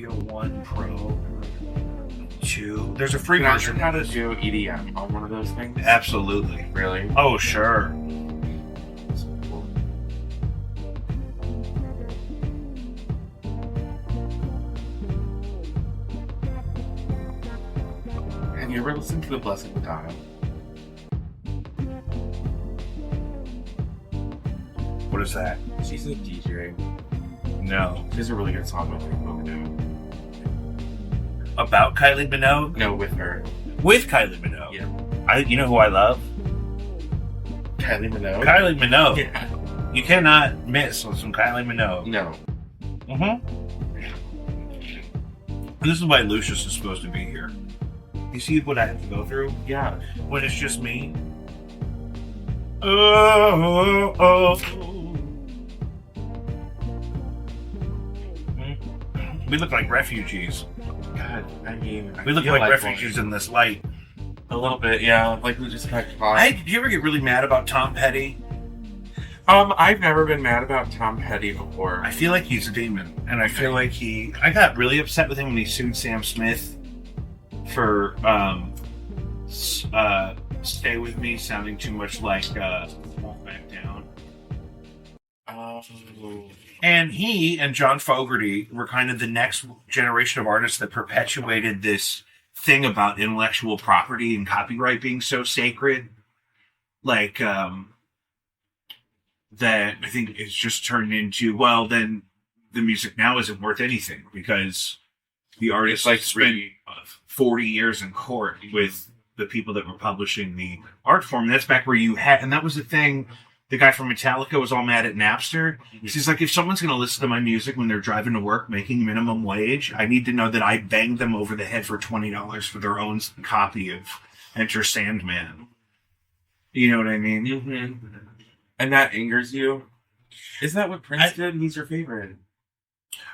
Studio One Pro 2. There's a free Can I version. learn how to do EDM on one of those things? Absolutely. Really? Oh, sure. That's cool. Have you ever listened to The Blessed Madonna? What is that? She's a DJ. No. She has a really good song with her. About Kylie Minogue? No, with her. With Kylie Minogue. Yeah. You know who I love? Kylie Minogue? Kylie Minogue. Yeah. You cannot miss with some Kylie Minogue. No. This is why Lucius is supposed to be here. You see what I have to go through? Yeah. When it's just me? Oh. We look like refugees. God, I mean... We look like refugees in this light. A little bit, yeah. Like we just got caught. Do you ever get really mad about Tom Petty? I've never been mad about Tom Petty before. I feel like he's a demon. And I feel like I got really upset with him when he sued Sam Smith for Stay With Me sounding too much like Won't Back Down. Oh. And he and John Fogerty were kind of the next generation of artists that perpetuated this thing about intellectual property and copyright being so sacred. Like, that I think it's just turned into, well, then the music now isn't worth anything because the artist spent 40 years in court with the people that were publishing the art form. And that's back where you had, and that was the thing. The guy from Metallica was all mad at Napster. He's like, if someone's going to listen to my music when they're driving to work making minimum wage, I need to know that I banged them over the head for $20 for their own copy of Enter Sandman. You know what I mean? Mm-hmm. And that angers you? Is that what Prince did? He's your favorite.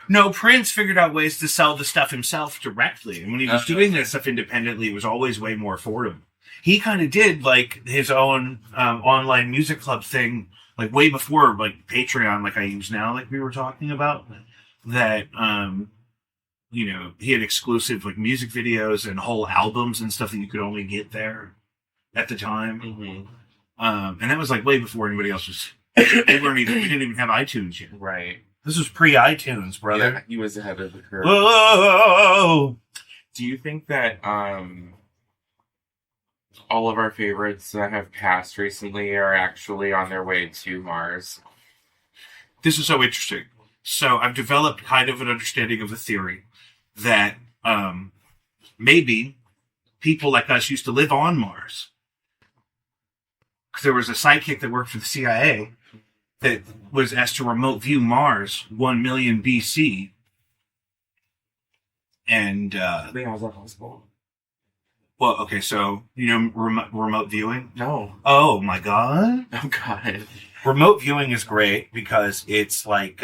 No, Prince figured out ways to sell the stuff himself directly. And when he was doing that stuff independently, it was always way more affordable. He kind of did like his own online music club thing, like way before like Patreon, like I use now, like we were talking about. That he had exclusive like music videos and whole albums and stuff that you could only get there at the time. Mm-hmm. And that was like way before anybody else was. We didn't even have iTunes yet. Right. This was pre-iTunes, brother. Yeah, he was ahead of the curve. Whoa! Do you think that all of our favorites that have passed recently are actually on their way to Mars? This is so interesting. So I've developed kind of an understanding of a theory that maybe people like us used to live on Mars. Because there was a sidekick that worked for the CIA that was asked to remote view Mars 1 million BC. And well, okay, so you know remote viewing? No. Oh my god. Oh god. Remote viewing is great because it's like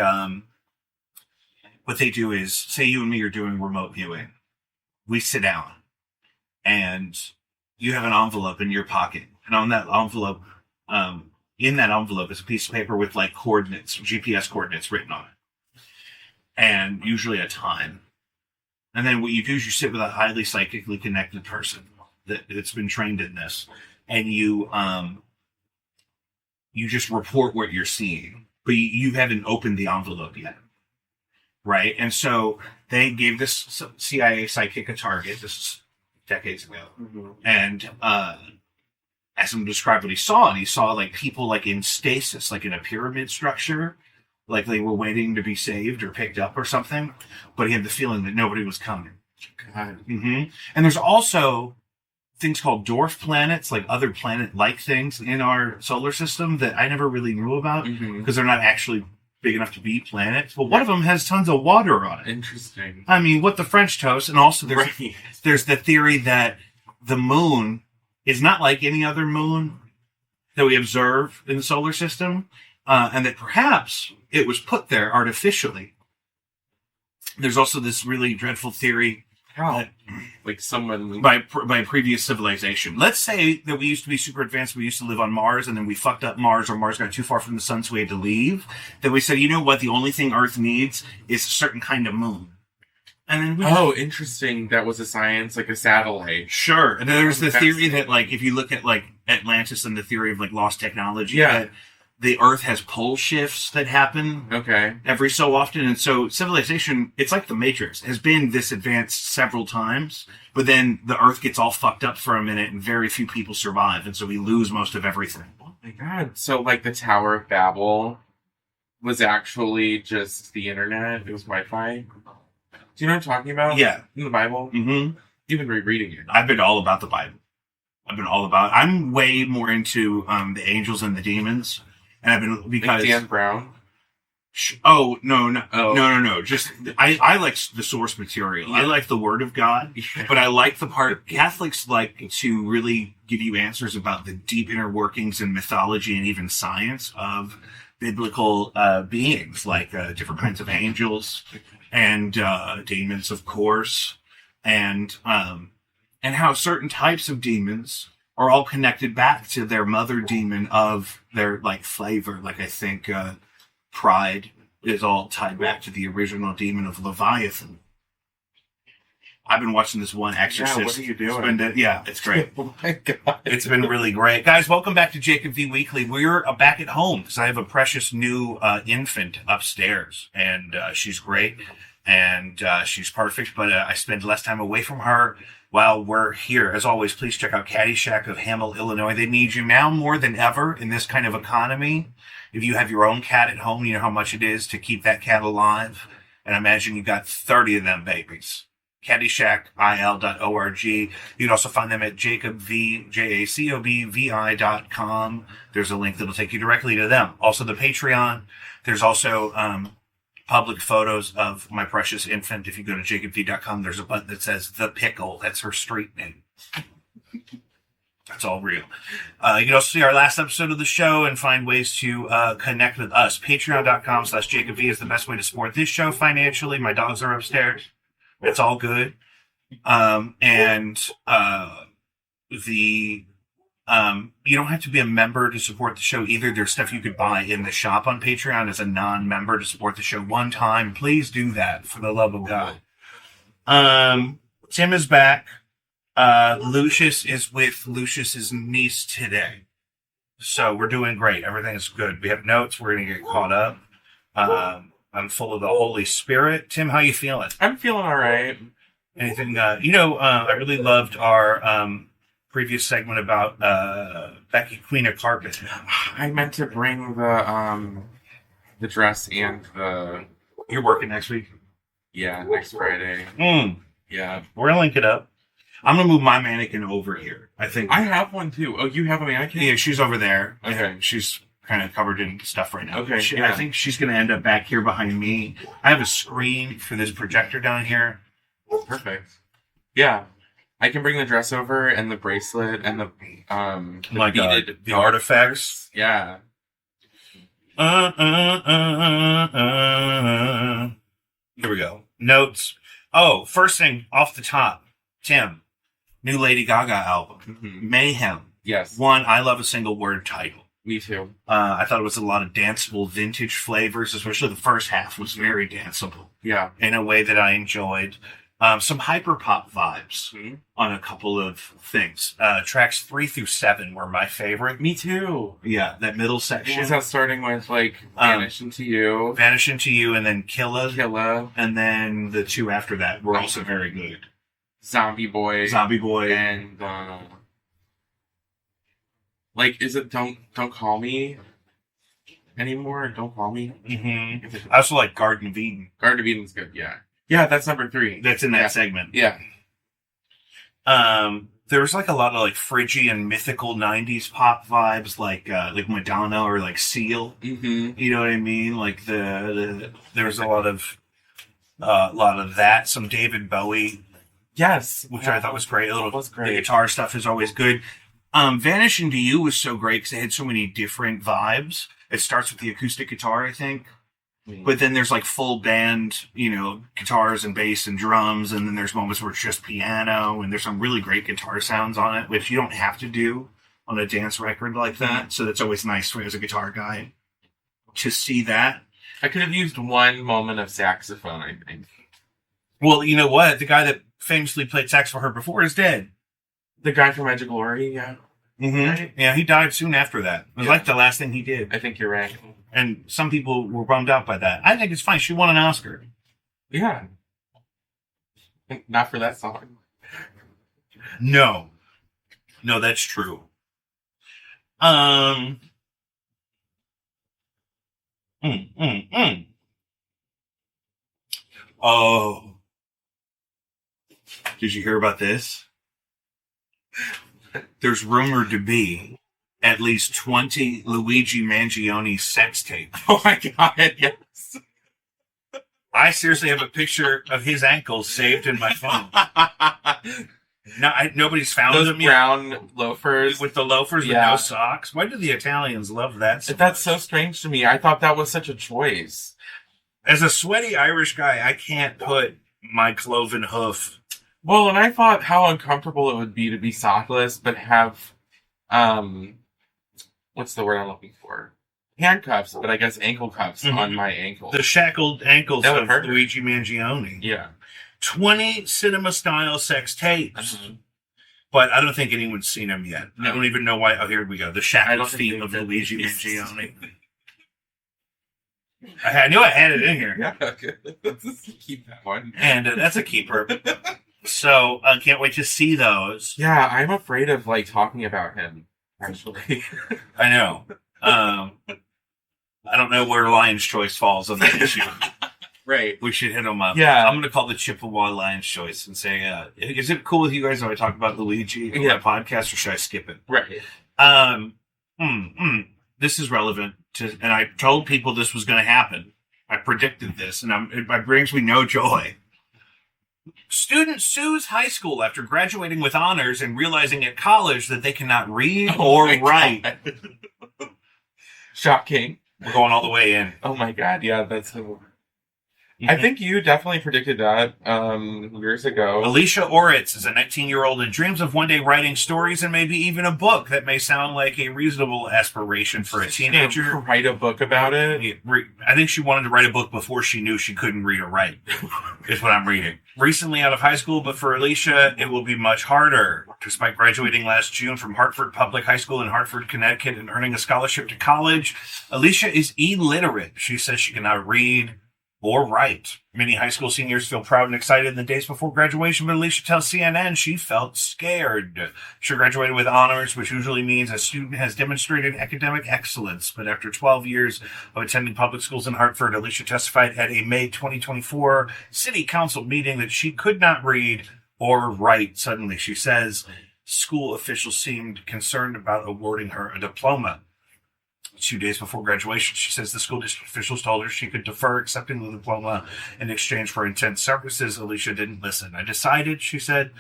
what they do is, say you and me are doing remote viewing. We sit down and you have an envelope in your pocket. And on that envelope, in that envelope is a piece of paper with like coordinates, GPS coordinates written on it. And usually a time. And then what you do is you sit with a highly psychically connected person that's been trained in this. And you just report what you're seeing. But you haven't opened the envelope yet. Right? And so they gave this CIA psychic a target. This is decades ago. Mm-hmm. And asked him to describe what he saw. And he saw like people like in stasis, like in a pyramid structure. Like they were waiting to be saved or picked up or something. But he had the feeling that nobody was coming. God. Mm-hmm. And there's also things called dwarf planets, like other planet-like things in our solar system that I never really knew about because they're not actually big enough to be planets. But one of them has tons of water on it. Interesting. I mean, what the French toast. And also there's the theory that the moon is not like any other moon that we observe in the solar system. And that perhaps it was put there artificially. There's also this really dreadful theory that, like someone by previous civilization. Let's say that we used to be super advanced. We used to live on Mars, and then we fucked up Mars, or Mars got too far from the sun, so we had to leave. Then we said, you know what? The only thing Earth needs is a certain kind of moon. And then interesting. That was a science, like a satellite. Sure. And then there's the theory that, like, if you look at, like, Atlantis and the theory of, like, lost technology, that the Earth has pole shifts that happen every so often. And so civilization, it's like the Matrix, has been this advanced several times, but then the Earth gets all fucked up for a minute and very few people survive. And so we lose most of everything. Oh, my God. So, like, the Tower of Babel was actually just the internet. It was Wi-Fi. Do you know what I'm talking about? Yeah. In the Bible? Mm-hmm. You've been rereading it. I've been all about the Bible. I'm way more into the angels and the demons. And I've been, because... Like Dan Brown? No. Just, I like the source material. Yeah. I like the Word of God. But I like the part... Catholics like to really give you answers about the deep inner workings and mythology and even science of biblical beings, like different kinds of angels and demons, of course, and how certain types of demons are all connected back to their mother demon of their, like, flavor. Like, I think pride is all tied back to the original demon of Leviathan. I've been watching this one Exorcist. Yeah, what are you doing? It's great. Oh my God. It's been really great. Guys, welcome back to Jacob V Weekly. We're back at home because I have a precious new infant upstairs, and she's great, and she's perfect, but I spend less time away from her while we're here. As always, please check out Caddyshack of Hamel, Illinois. They need you now more than ever in this kind of economy. If you have your own cat at home, you know how much it is to keep that cat alive, and I imagine you got 30 of them babies. CaddyshackIL.org. You can also find them at JacobV.com. There's a link that'll take you directly to them. Also, the Patreon. There's also public photos of my precious infant. If you go to JacobV.com, there's a button that says The Pickle. That's her street name. That's all real. You can also see our last episode of the show and find ways to connect with us. Patreon.com/JacobV is the best way to support this show financially. My dogs are upstairs. It's all good. You don't have to be a member to support the show either. There's stuff you could buy in the shop on Patreon as a non-member to support the show one time. Please do that for the love of God. Tim is back. Lucius is with Lucius's niece today. So we're doing great. Everything is good. We have notes. We're going to get caught up. I'm full of the Holy Spirit. Tim, how you feeling? I'm feeling all right. Anything? I really loved our previous segment about Becky, Queen of Carpet. I meant to bring the dress and the... You're working next week? Yeah, next Friday. Yeah. We're going to link it up. I'm going to move my mannequin over here. I think. I have one, too. Oh, you have a mannequin? Yeah, she's over there. Okay. She's kind of covered in stuff right now. Okay, I think she's going to end up back here behind me. I have a screen for this projector down here. Perfect. Yeah. I can bring the dress over and the bracelet and the beaded the artifacts. Yeah. Here we go. Notes. Oh, first thing off the top. Tim, new Lady Gaga album. Mm-hmm. Mayhem. Yes. One, I love a single word title. Me too. I thought it was a lot of danceable vintage flavors, especially the first half was very danceable. Yeah. In a way that I enjoyed. Some hyperpop vibes on a couple of things. Tracks 3 through 7 were my favorite. Me too. Yeah, that middle section. Was that starting with, like, Vanish Into You? Vanish Into You, and then Killa. And then the two after that were also very good. Zombie Boy. And, is it Don't Call Me anymore? Don't Call Me? Mm-hmm. I also like Garden of Eden. Garden of Eden's good, yeah. Yeah, that's number 3. That's in that segment. Yeah. There was like a lot of like Phrygian mythical 90s pop vibes, like Madonna or like Seal. Mm-hmm. You know what I mean? Like there was a lot of that. Some David Bowie. Yes. Which I thought was great. Was great. The guitar stuff is always good. Vanish Into You was so great because it had so many different vibes. It starts with the acoustic guitar, I think. But then there's like full band, guitars and bass and drums, and then there's moments where it's just piano, and there's some really great guitar sounds on it, which you don't have to do on a dance record like that. So that's always nice for me as a guitar guy to see that. I could have used one moment of saxophone, I think. Well, you know what? The guy that famously played sax for her before is dead. The guy from Edge of Glory, yeah. Mm-hmm. Right? Yeah, he died soon after that. It was like the last thing he did. I think you're right. And some people were bummed out by that. I think it's fine. She won an Oscar. Yeah. Not for that song. No, that's true. Oh, did you hear about this? There's rumored to be at least 20 Luigi Mangione sex tapes. Oh my god, yes. I seriously have a picture of his ankles saved in my phone. No, nobody's found those them yet. Brown loafers. With the loafers with no socks. Why do the Italians love that so That's much? so strange to me. I thought that was such a choice. As a sweaty Irish guy, I can't put my cloven hoof. Well, and I thought how uncomfortable it would be to be sockless, but have, what's the word I'm looking for? Handcuffs, but I guess ankle cuffs on my ankles. The shackled ankles That would of hurt. Luigi Mangione. Yeah. 20 cinema-style sex tapes. But I don't think anyone's seen them yet. No. I don't even know why. Oh, here we go. The I shackled don't feet think of they've Luigi been- Mangione. I knew I had it in here. Yeah, okay. Let's just keep that one. And that's a keeper. So I can't wait to see those. Yeah, I'm afraid of, like, talking about him, actually. I know. I don't know where Lion's Choice falls on that issue. Right. We should hit them up. Yeah. I'm going to call the Chippewa Lion's Choice and say, is it cool with you guys if I talk about Luigi on my podcast, or should I skip it? Right. This is relevant to, and I told people this was going to happen. I predicted this, and it brings me no joy. Student sues high school after graduating with honors and realizing at college that they cannot read or write. Shocking. We're going all the way in. Oh my god, yeah, that's so... I think you definitely predicted that years ago. Alicia Oritz is a 19-year-old and dreams of one day writing stories and maybe even a book. That may sound like a reasonable aspiration for a teenager. Write a book about it? I think she wanted to write a book before she knew she couldn't read or write, is what I'm reading. Recently out of high school, but for Alicia, it will be much harder. Despite graduating last June from Hartford Public High School in Hartford, Connecticut, and earning a scholarship to college, Alicia is illiterate. She says she cannot read or write. Many high school seniors feel proud and excited in the days before graduation, but Alicia tells CNN she felt scared. She graduated with honors, which usually means a student has demonstrated academic excellence. But after 12 years of attending public schools in Hartford, Alicia testified at a May 2024 city council meeting that she could not read or write. Suddenly, she says, school officials seemed concerned about awarding her a diploma. 2 days before graduation, she says the school district officials told her she could defer accepting the diploma in exchange for intense services. Alicia didn't listen. I decided, she said,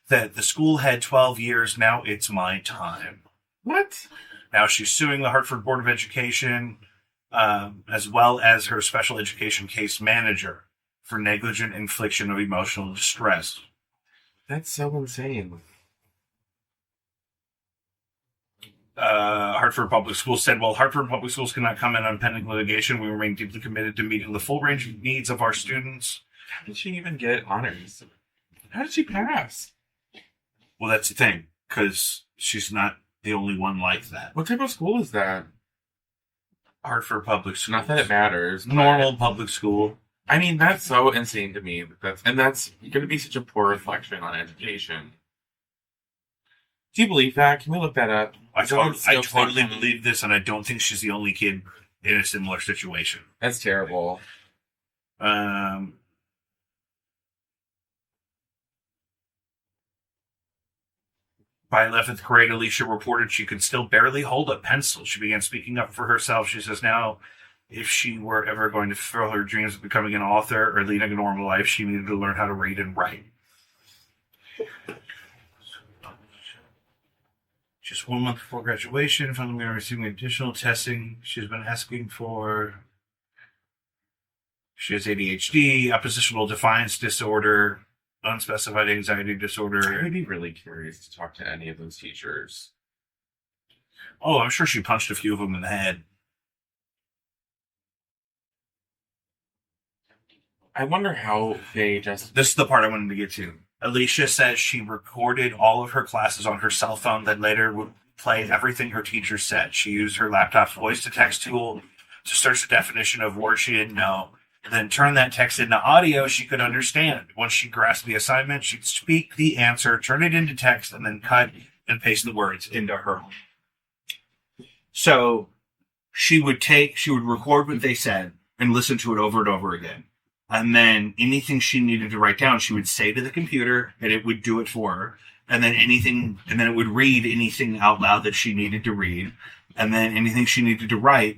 that the school had 12 years. Now it's my time. What? Now she's suing the Hartford Board of Education, as well as her special education case manager for negligent infliction of emotional distress. That's so insane. Hartford Public Schools said, while Hartford Public Schools cannot comment on pending litigation, we remain deeply committed to meeting the full range of needs of our students. How did she even get honors? How did she pass? Well, that's the thing, because she's not the only one like that. What type of school is that? Hartford Public Schools. Not that it matters. but- Normal public school. I mean, that's so insane to me. That's going to be such a poor reflection on education. Do you believe that? Can we look that up? I totally believe this, and I don't think she's the only kid in a similar situation. That's terrible. By 11th grade, Alicia reported she could still barely hold a pencil. She began speaking up for herself. She says now, if she were ever going to fulfill her dreams of becoming an author or leading a normal life, she needed to learn how to read and write. Just 1 month before graduation, found we are receiving additional testing. She's been asking for. She has ADHD, oppositional defiance disorder, unspecified anxiety disorder. I'd be really curious to talk to any of those teachers. Oh, I'm sure she punched a few of them in the head. I wonder how they just... This is the part I wanted to get to. Alicia says she recorded all of her classes on her cell phone, then later would play everything her teacher said. She used her laptop's voice-to-text tool to search the definition of words she didn't know, and then turn that text into audio she could understand. Once she grasped the assignment, she'd speak the answer, turn it into text, and then cut and paste the words into her. So she would record what they said and listen to it over and over again. And then anything she needed to write down, she would say to the computer, and it would do it for her. And then it would read anything out loud that she needed to read. And then anything she needed to write,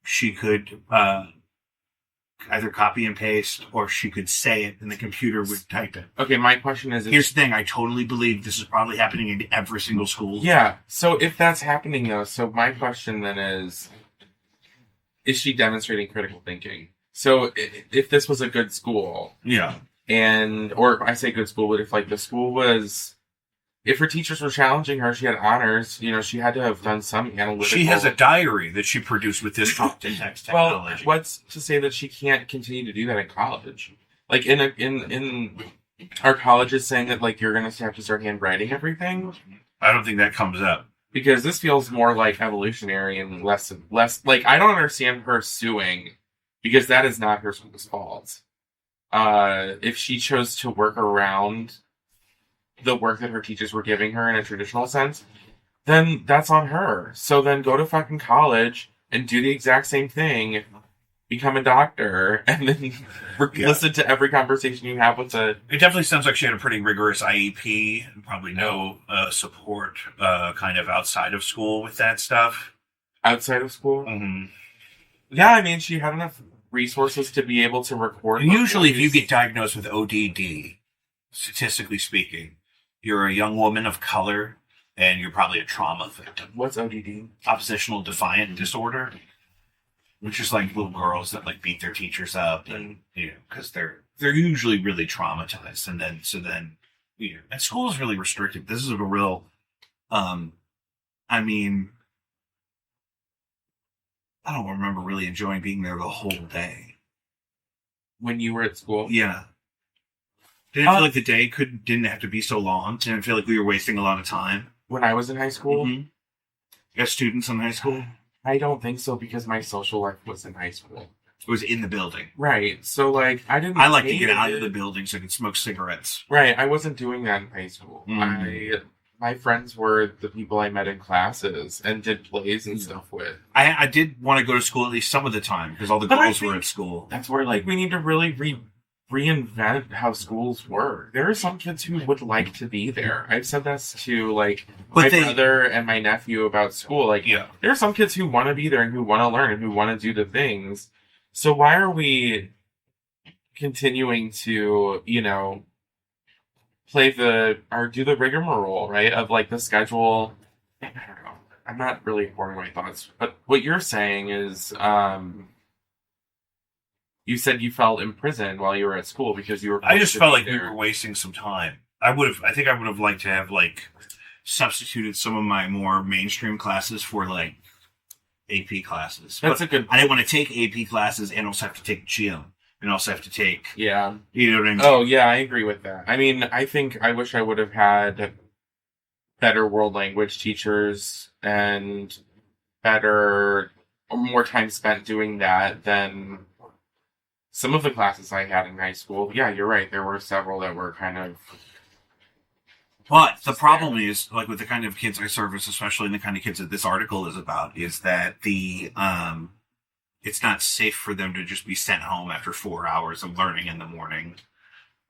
she could either copy and paste, or she could say it, and the computer would type it. Okay, my question is... Here's the thing, I totally believe this is probably happening in every single school. Yeah, so if that's happening, though, so my question then is she demonstrating critical thinking? So if this was a good school... Yeah. Or I say good school, but if, like, the school was... If her teachers were challenging her, she had honors, she had to have done some analytical... She has a diary that she produced with this talk-to-text technology. Well, what's to say that she can't continue to do that in college? Like, in our college is saying that, like, you're going to have to start handwriting everything? I don't think that comes up. Because this feels more like evolutionary and less... Like, I don't understand her suing, because that is not her school's fault. If she chose to work around the work that her teachers were giving her in a traditional sense, then that's on her. So then go to fucking college and do the exact same thing, become a doctor, and then listen to every conversation you have with It definitely sounds like she had a pretty rigorous IEP, and probably no support kind of outside of school with that stuff. Outside of school? Mm-hmm. Yeah, I mean, she had enough resources to be able to record. And usually if you get diagnosed with ODD, statistically speaking, you're a young woman of color, and you're probably a trauma victim. What's ODD? Oppositional defiant disorder. Which is like little girls that like beat their teachers up, and because they're usually really traumatized, and then and school is really restrictive. This is a real, I mean, I don't remember really enjoying being there the whole day. When you were at school? Yeah. Didn't feel like the day didn't have to be so long. Didn't feel like we were wasting a lot of time. When I was in high school? Mm-hmm. You got students in high school? I don't think so, because my social life was in high school. It was in the building. Right. So, like, I like to get out of the building so I could smoke cigarettes. Right. I wasn't doing that in high school. Mm-hmm. My friends were the people I met in classes and did plays and stuff with. I did want to go to school at least some of the time, because all the girls were at school. That's where, like, we need to really reinvent how schools work. There are some kids who would like to be there. I've said this to, like, my brother and my nephew about school. Like, there are some kids who want to be there and who want to learn and who want to do the things. So why are we continuing to, do the rigmarole, right? Of, like, the schedule. I don't know. I'm not really pouring my thoughts. But what you're saying is, you said you felt imprisoned while you were at school because you were... I just felt like we were wasting some time. I think I would have liked to have, like, substituted some of my more mainstream classes for, like, AP classes. That's a good... I didn't want to take AP classes and also have to take gym. And also have to take... Yeah. You know what I mean? Oh, yeah, I agree with that. I mean, I wish I would have had better world language teachers and more time spent doing that than... Some of the classes I had in high school, yeah, you're right. There were several that were kind of... But the problem is, like, with the kind of kids I service, especially the kind of kids that this article is about, is that it's not safe for them to just be sent home after 4 hours of learning in the morning.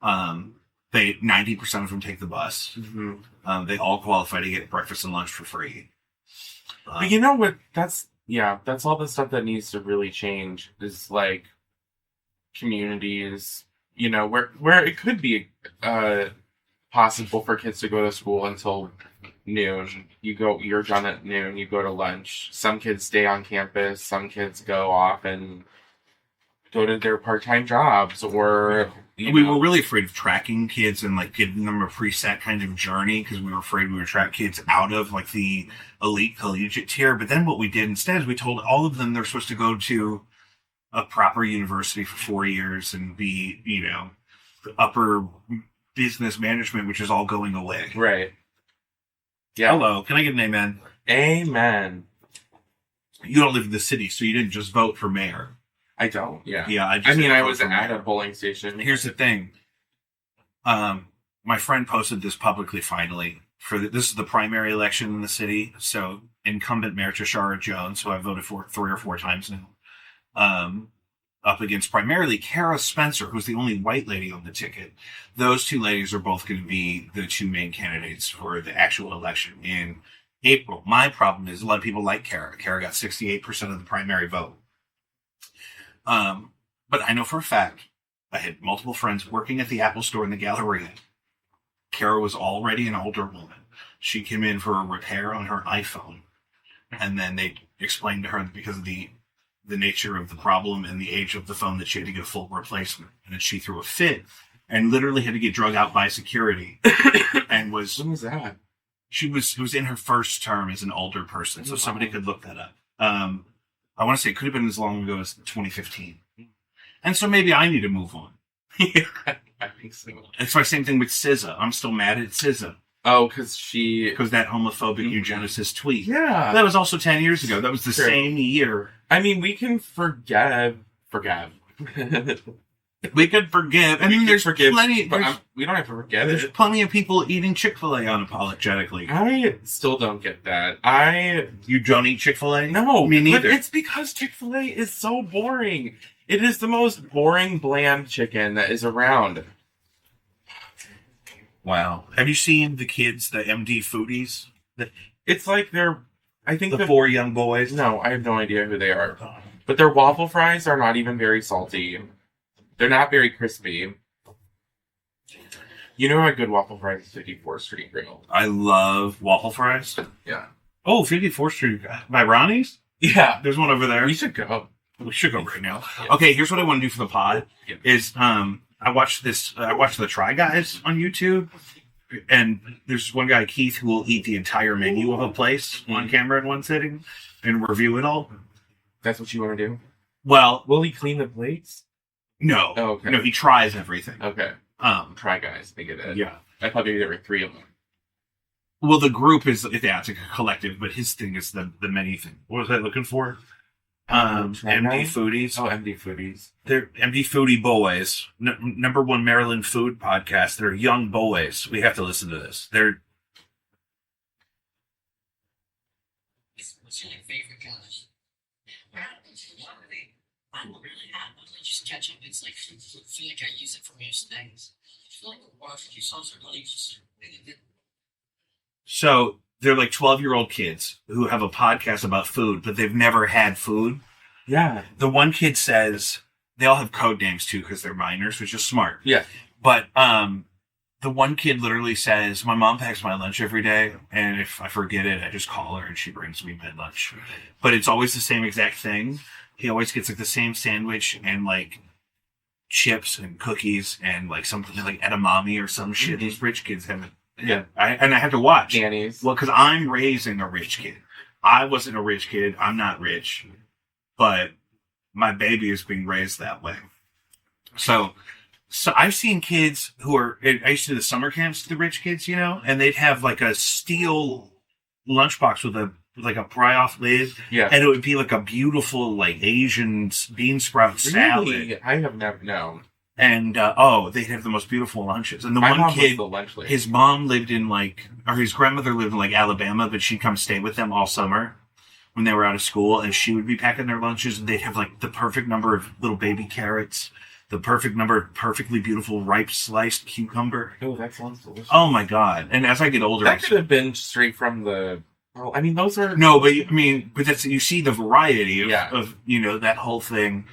90% of them take the bus. Mm-hmm. They all qualify to get breakfast and lunch for free. But you know what? That's all the stuff that needs to really change, is, like, communities, where it could be possible for kids to go to school until noon. You're done at noon, you go to lunch. Some kids stay on campus, some kids go off and go to their part-time jobs, or... We were really afraid of tracking kids and, like, giving them a preset kind of journey, because we were afraid we would track kids out of, like, the elite collegiate tier. But then what we did instead is we told all of them they're supposed to go to a proper university for 4 years and be, the upper business management, which is all going away. Right. Yeah. Hello. Can I get an amen? Amen. You don't live in the city, so you didn't just vote for mayor. I don't. Yeah. Yeah. I was at a polling station. Here's the thing. My friend posted this publicly finally. This is the primary election in the city. So incumbent Mayor Tashara Jones, who I've voted for 3 or 4 times now, up against primarily Kara Spencer, who's the only white lady on the ticket. Those 2 ladies are both going to be the 2 main candidates for the actual election in April. My problem is a lot of people like Kara. Kara got 68% of the primary vote. But I know for a fact, I had multiple friends working at the Apple store in the Galleria. Kara was already an older woman. She came in for a repair on her iPhone. And then they explained to her that because of the nature of the problem and the age of the phone that she had to get a full replacement. And then she threw a fit and literally had to get drug out by security. And was... When was that? It was in her first term as an older person. So somebody could look that up. I want to say it could have been as long ago as 2015. And so maybe I need to move on. I think so. It's my same thing with SZA. I'm still mad at SZA. Oh, because that homophobic eugenicist tweet. Yeah. That was also 10 years ago. That was the same year. I mean, we can forgive. We could forgive. I mean, there's plenty. But we don't have to forget There's it. plenty of people eating Chick-fil-A unapologetically. I still don't get that. You don't eat Chick-fil-A? No, me neither. But it's because Chick-fil-A is so boring. It is the most boring, bland chicken that is around. Wow. Have you seen the kids, the MD foodies? It's like I think the 4 young boys? No, I have no idea who they are. But their waffle fries are not even very salty. They're not very crispy. You know a good waffle fries is 54th Street Grill. I love waffle fries. Yeah. Oh, 54th Street. By Ronnie's? Yeah. There's one over there. We should go. We should go right now. Yeah. Okay, here's what I want to do for the pod. Yeah. Is I watched the Try Guys on YouTube, and there's one guy, Keith, who will eat the entire menu of a place on camera in one sitting and review it all. That's what you want to do? Well, will he clean the plates? No. Oh, okay. No, he tries everything. Okay. Try Guys, they get it. Yeah. I thought maybe there were 3 of them. Well, the group is, it's like a collective, but his thing is the menu thing. What was I looking for? MD Foodies. Oh, MD Foodies. They're MD Foodie Boys. Number 1 Maryland food podcast. They're young boys. We have to listen to this. What's your favorite guys? I'm really happy. Just catching. It's like I feel like I use it for most things. I feel like the barbecue sauce are really just really good. So they're like 12-year-old kids who have a podcast about food, but they've never had food. Yeah. The one kid says they all have code names too because they're minors, which is smart. Yeah. But the one kid literally says, "My mom packs my lunch every day, and if I forget it, I just call her and she brings me my lunch." But it's always the same exact thing. He always gets like the same sandwich and like chips and cookies and like something like edamame or some shit. Mm-hmm. These rich kids have it. Yeah. I have to watch. Danny's. Well, because I'm raising a rich kid. I wasn't a rich kid. I'm not rich. But my baby is being raised that way. So I've seen kids who are... I used to do the summer camps to the rich kids, and they'd have like a steel lunchbox with a pry-off lid. Yeah. And it would be like a beautiful like Asian bean sprout salad. Really? I have never known. And, they'd have the most beautiful lunches. And the My one mom kid, was the lunch lady. his mom lived in his grandmother lived in Alabama, but she'd come stay with them all summer when they were out of school. And she would be packing their lunches and they'd have the perfect number of little baby carrots, the perfect number of perfectly beautiful ripe sliced cucumber. Oh, that sounds delicious. Oh my God. And as I get older, That could have been straight from the... Well, I mean, those are... No, but but that's, you see the variety of, Yeah. of that whole thing.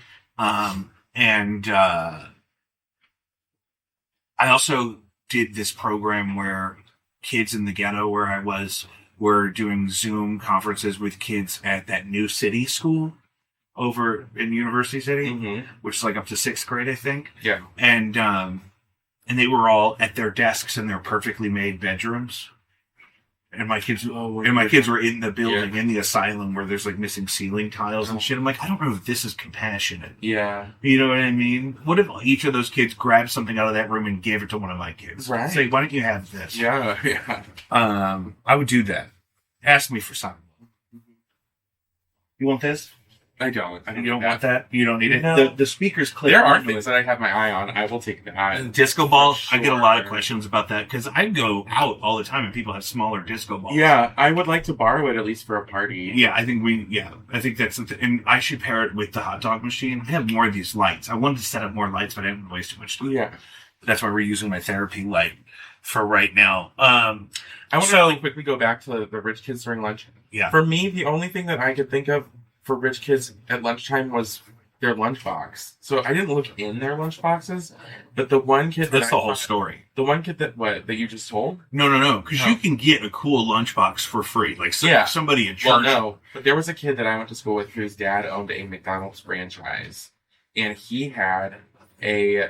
I also did this program where kids in the ghetto where I was were doing Zoom conferences with kids at that new city school over in University City, Mm-hmm. which is up to 6th grade, I think. Yeah. And they were all at their desks in their perfectly made bedrooms. And my kids, Oh, and my kids were in the building, in the asylum, where there's like missing ceiling tiles and shit. I'm like, I don't know if this is compassionate. Yeah. You know what I mean? What if each of those kids grabbed something out of that room and gave it to one of my kids? Right. Say, why don't you have this? Yeah. Yeah. I would do that. Ask me for something. You want this? I don't. You don't want that? You don't need it? No. The speaker's clear. There are things that I have my eye on. I will take that. Disco balls, I get a lot of Sure. questions about that because I go out all the time and people have smaller disco balls. Yeah, I would like to borrow it at least for a party. Yeah, I think that's something. And I should pair it with the hot dog machine. I have more of these lights. I wanted to set up more lights, but I didn't waste too much time. Yeah. That's why we're using my therapy light for right now. I want to So- really quickly go back to the rich kids during lunch. Yeah. For me, the only thing that I could think of for rich kids at lunchtime was their lunchbox. So I didn't look in their lunchboxes, but the one kid That's that the I whole thought- story. The one kid that you just told? No, because No. you can get a cool lunchbox for free. Like Yeah. somebody in church. Well, no, but there was a kid that I went to school with whose dad owned a McDonald's franchise, and he had a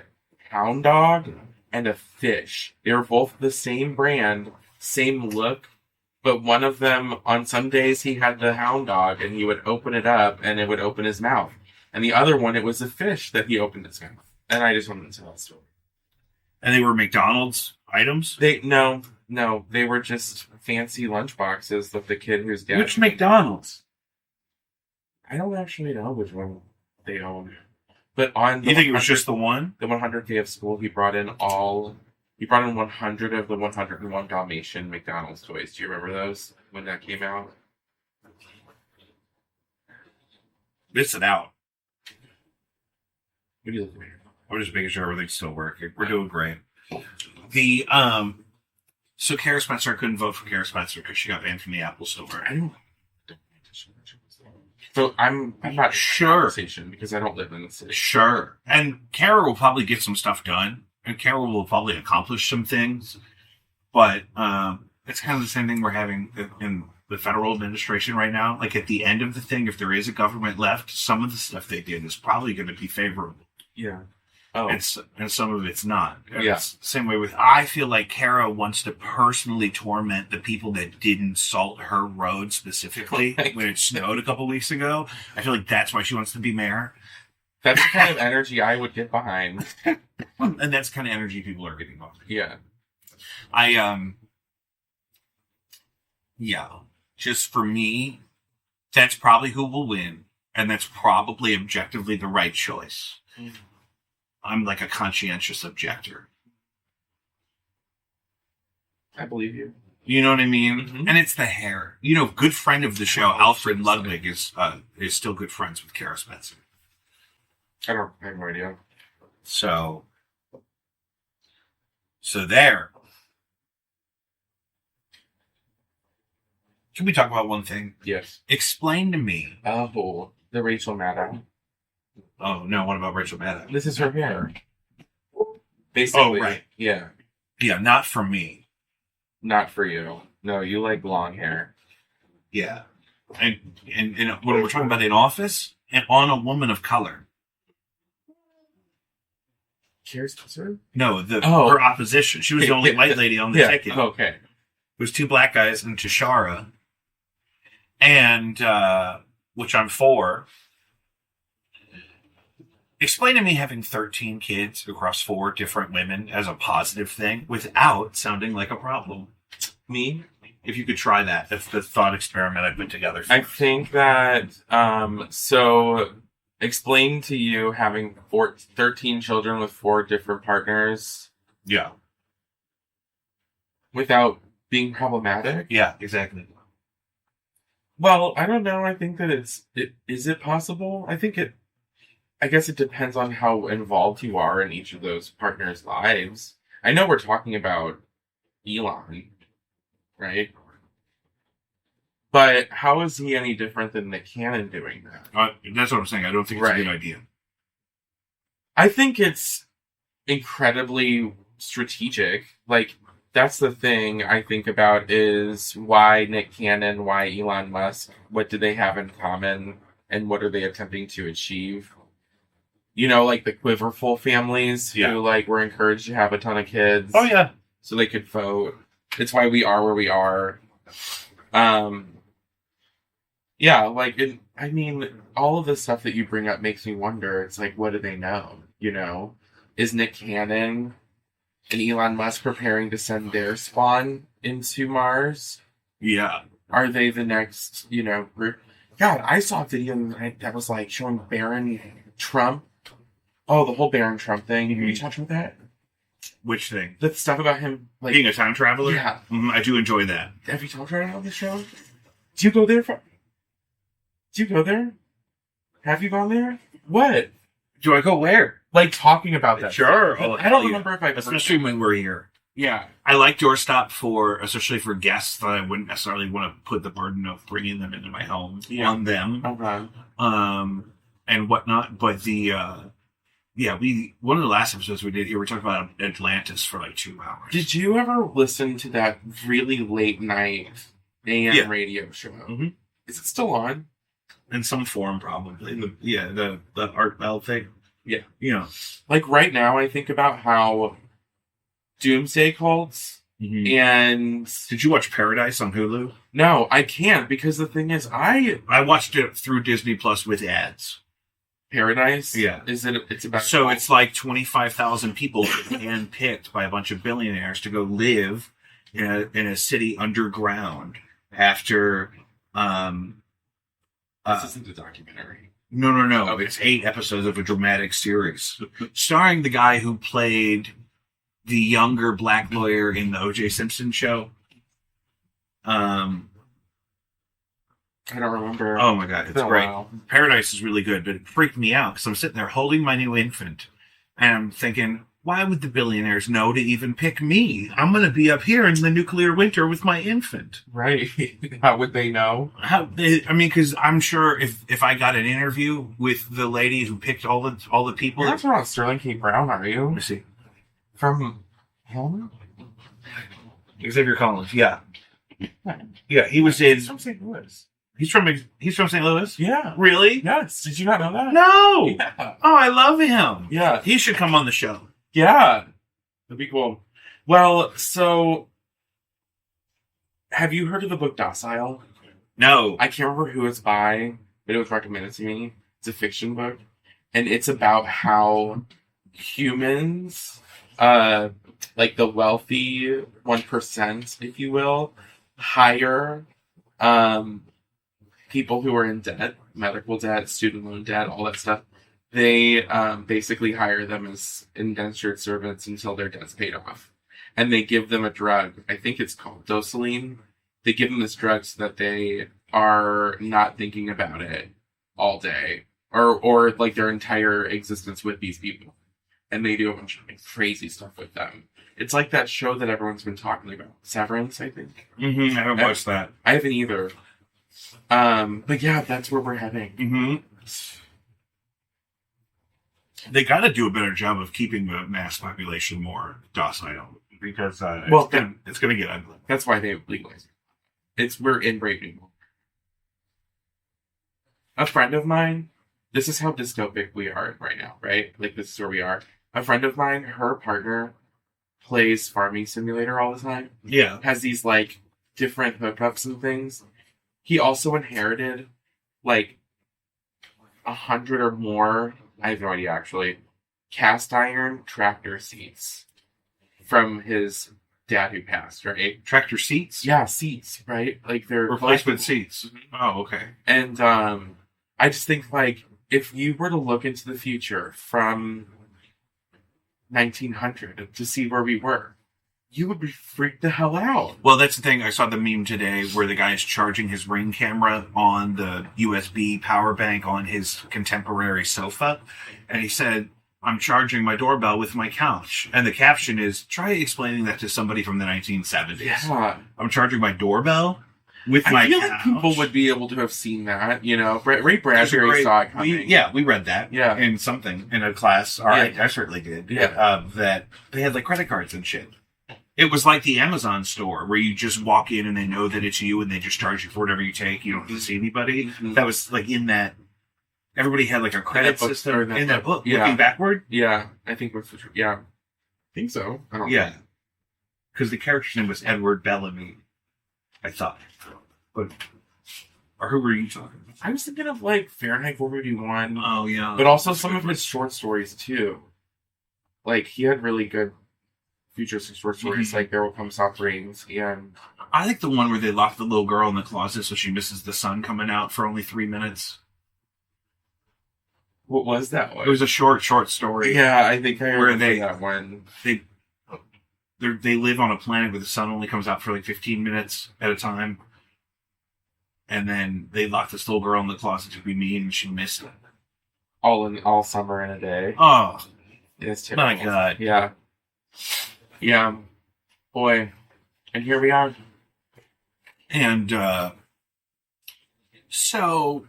hound dog and a fish. They were both the same brand, same look, but one of them, on some days, he had the hound dog, and he would open it up, and it would open his mouth. And the other one, it was a fish that he opened his mouth. And I just wanted to tell that story. And they were McDonald's items? No, they were just fancy lunch boxes with the kid whose dad... Which McDonald's? I don't actually know which one they own. But on You think it was just the one? the 100th day of school, he brought in 100 of the 101 Dalmatian McDonald's toys. Do you remember those when that came out? It's it out. What are you looking at? We're just making sure everything's still working. We're doing great. The so Kara Spencer, I couldn't vote for Kara Spencer because she got banned from the Apple Store. I don't. So I'm not Sure. conversation because I don't live in the city. Sure. And Kara will probably get some stuff done. And Kara will probably accomplish some things. But it's kind of the same thing we're having in the federal administration right now. Like at the end of the thing, if there is a government left, some of the stuff they did is probably going to be favorable. Yeah. Oh. And some of it's not. Yeah. It's the same way with, I feel like Kara wants to personally torment the people that didn't salt her road specifically when it snowed a couple weeks ago. I feel like that's why she wants to be mayor. That's the kind of energy I would get behind. And that's the kind of energy people are getting off. Yeah. Yeah. Just for me, that's probably who will win. And that's probably objectively the right choice. Mm. I'm like a conscientious objector. I believe you. You know what I mean? Mhm. And it's the hair. You know, good friend of the show, Alfred Ludwig, is still good friends with Kara Spencer. I have no idea. So there. Can we talk about one thing? Yes. Explain to me. Oh, the Rachel Maddow. Oh, no, what about Rachel Maddow? This is her hair. Basically. Oh, right. Yeah. Yeah, not for me. Not for you. No, you like long hair. Yeah. And when we're talking about in office, and on a woman of color. Kara Spencer? No, Oh. her opposition. She was the only white lady on the ticket. Oh, okay. It was two black guys and Tashara. And, which I'm for. Explain to me having 13 kids across 4 different women as a positive thing without sounding like a problem. Me? If you could try that. That's the thought experiment I put together. I think that, so explain to you having 13 children with 4 different partners Yeah. without being problematic. Yeah, exactly. Well, I don't know. I think that is it possible? I guess it depends on how involved you are in each of those partners' lives. I know we're talking about Elon, right? But how is he any different than Nick Cannon doing that? That's what I'm saying. I don't think it's a good Right. idea. I think it's incredibly strategic. Like, that's the thing I think about is why Nick Cannon, why Elon Musk, what do they have in common, and what are they attempting to achieve? You know, like the Quiverful families Yeah. who, like, were encouraged to have a ton of kids Oh, yeah. so they could vote. It's why we are where we are. Yeah, like, I mean, all of the stuff that you bring up makes me wonder. It's like, what do they know? You know, is Nick Cannon and Elon Musk preparing to send their spawn into Mars? Yeah. Are they the next, group? God, I saw a video that was like showing Barron Trump. Oh, the whole Barron Trump thing. Have you talked about that? Which thing? The stuff about him, like being a time traveler? Yeah. I do enjoy that. Have you talked about it on the show? Do you go there? Do you go there? Have you gone there? What? Do I go where? Like talking about that. Sure. Stuff. Oh, I don't remember if I especially when we're here. Yeah. I like Doorstop especially for guests that I wouldn't necessarily want to put the burden of bringing them into my home on them. Okay. And whatnot. But one of the last episodes we did here, we talked about Atlantis for like 2 hours. Did you ever listen to that really late night AM radio show? Mm-hmm. Is it still on? In some form, probably. The Art Bell thing. Yeah. Like right now, I think about how Doomsday cults and... Did you watch Paradise on Hulu? No, I can't, because the thing is, I watched it through Disney Plus with ads. Paradise? Yeah. It's about... So it's like 25,000 people handpicked by a bunch of billionaires to go live in a city underground after... this isn't a documentary. No. Oh, it's 8 episodes of a dramatic series. Starring the guy who played the younger black lawyer in the O.J. Simpson show. I don't remember. Oh my god, it's great. While. Paradise is really good, but it freaked me out because I'm sitting there holding my new infant and I'm thinking, why would the billionaires know to even pick me? I'm going to be up here in the nuclear winter with my infant. Right. How would they know? Because I'm sure if I got an interview with the lady who picked all the people. You're not on Sterling K. Brown, are you? Let me see. From Helmer? Xavier Collins, yeah. Yeah, he was in... He's from St. Louis. He's from St. Louis? Yeah. Really? Yes. Did you not know that? No! Yeah. Oh, I love him. Yeah. He should come on the show. Yeah. That'd be cool. Well, so... Have you heard of the book Docile? No. I can't remember who it's by, but it was recommended to me. It's a fiction book. And it's about how humans, like the wealthy 1%, if you will, hire people who are in debt, medical debt, student loan debt, all that stuff. They basically hire them as indentured servants until their debt's paid off. And they give them a drug. I think it's called Dosaline. They give them this drug so that they are not thinking about it all day. Or like their entire existence with these people. And they do a bunch of crazy stuff with them. It's like that show that everyone's been talking about. Severance, I think. Mm-hmm. I haven't watched that. I haven't either. But yeah, that's where we're heading. Mm-hmm. They got to do a better job of keeping the mass population more docile. Because it's going to get ugly. That's why they legalize it. We're in Brave New World. A friend of mine, this is how dystopic we are right now, right? Like, this is where we are. A friend of mine, her partner, plays Farming Simulator all the time. Yeah. Has these, like, different hookups and things. He also inherited, like, 100 or more, I have no idea, actually, cast iron tractor seats from his dad who passed, right? Tractor seats? Yeah, seats, right? Like, they're... Replacement seats. Oh, okay. And, I just think, like, if you were to look into the future from 1900 to see where we were, you would be freaked the hell out. Well, that's the thing. I saw the meme today where the guy is charging his Ring camera on the USB power bank on his contemporary sofa. And he said, I'm charging my doorbell with my couch. And the caption is, try explaining that to somebody from the 1970s. Yeah. I'm charging my doorbell with my couch. I feel like people would be able to have seen that, you know. Ray Bradbury saw it coming. We read that in something, in a class. Or I certainly did. Yeah. That they had like credit cards and shit. It was like the Amazon store where you just walk in and they know that it's you and they just charge you for whatever you take. You don't have to see anybody. Mm-hmm. That was like in that. Everybody had like a credit system in that book. Yeah. Looking backward. Yeah, I think I think so. I don't know. Because the character's name was Edward Bellamy. I thought. But, or who were you talking about? I was thinking of like Fahrenheit 451. Oh, yeah. But also some of his short stories too. Like he had really good futuristic short stories, like There Will Come Soft Rains, and I like the one where they lock the little girl in the closet so she misses the sun coming out for only 3 minutes. what was that one? It was a short story. Yeah, I think I Where remember they- that one. They live on a planet where the sun only comes out for like 15 minutes at a time. And then they lock this little girl in the closet to be mean, and she missed it. All summer in a day. Oh, It's terrible. my God. Yeah. Yeah. Boy. And here we are. And so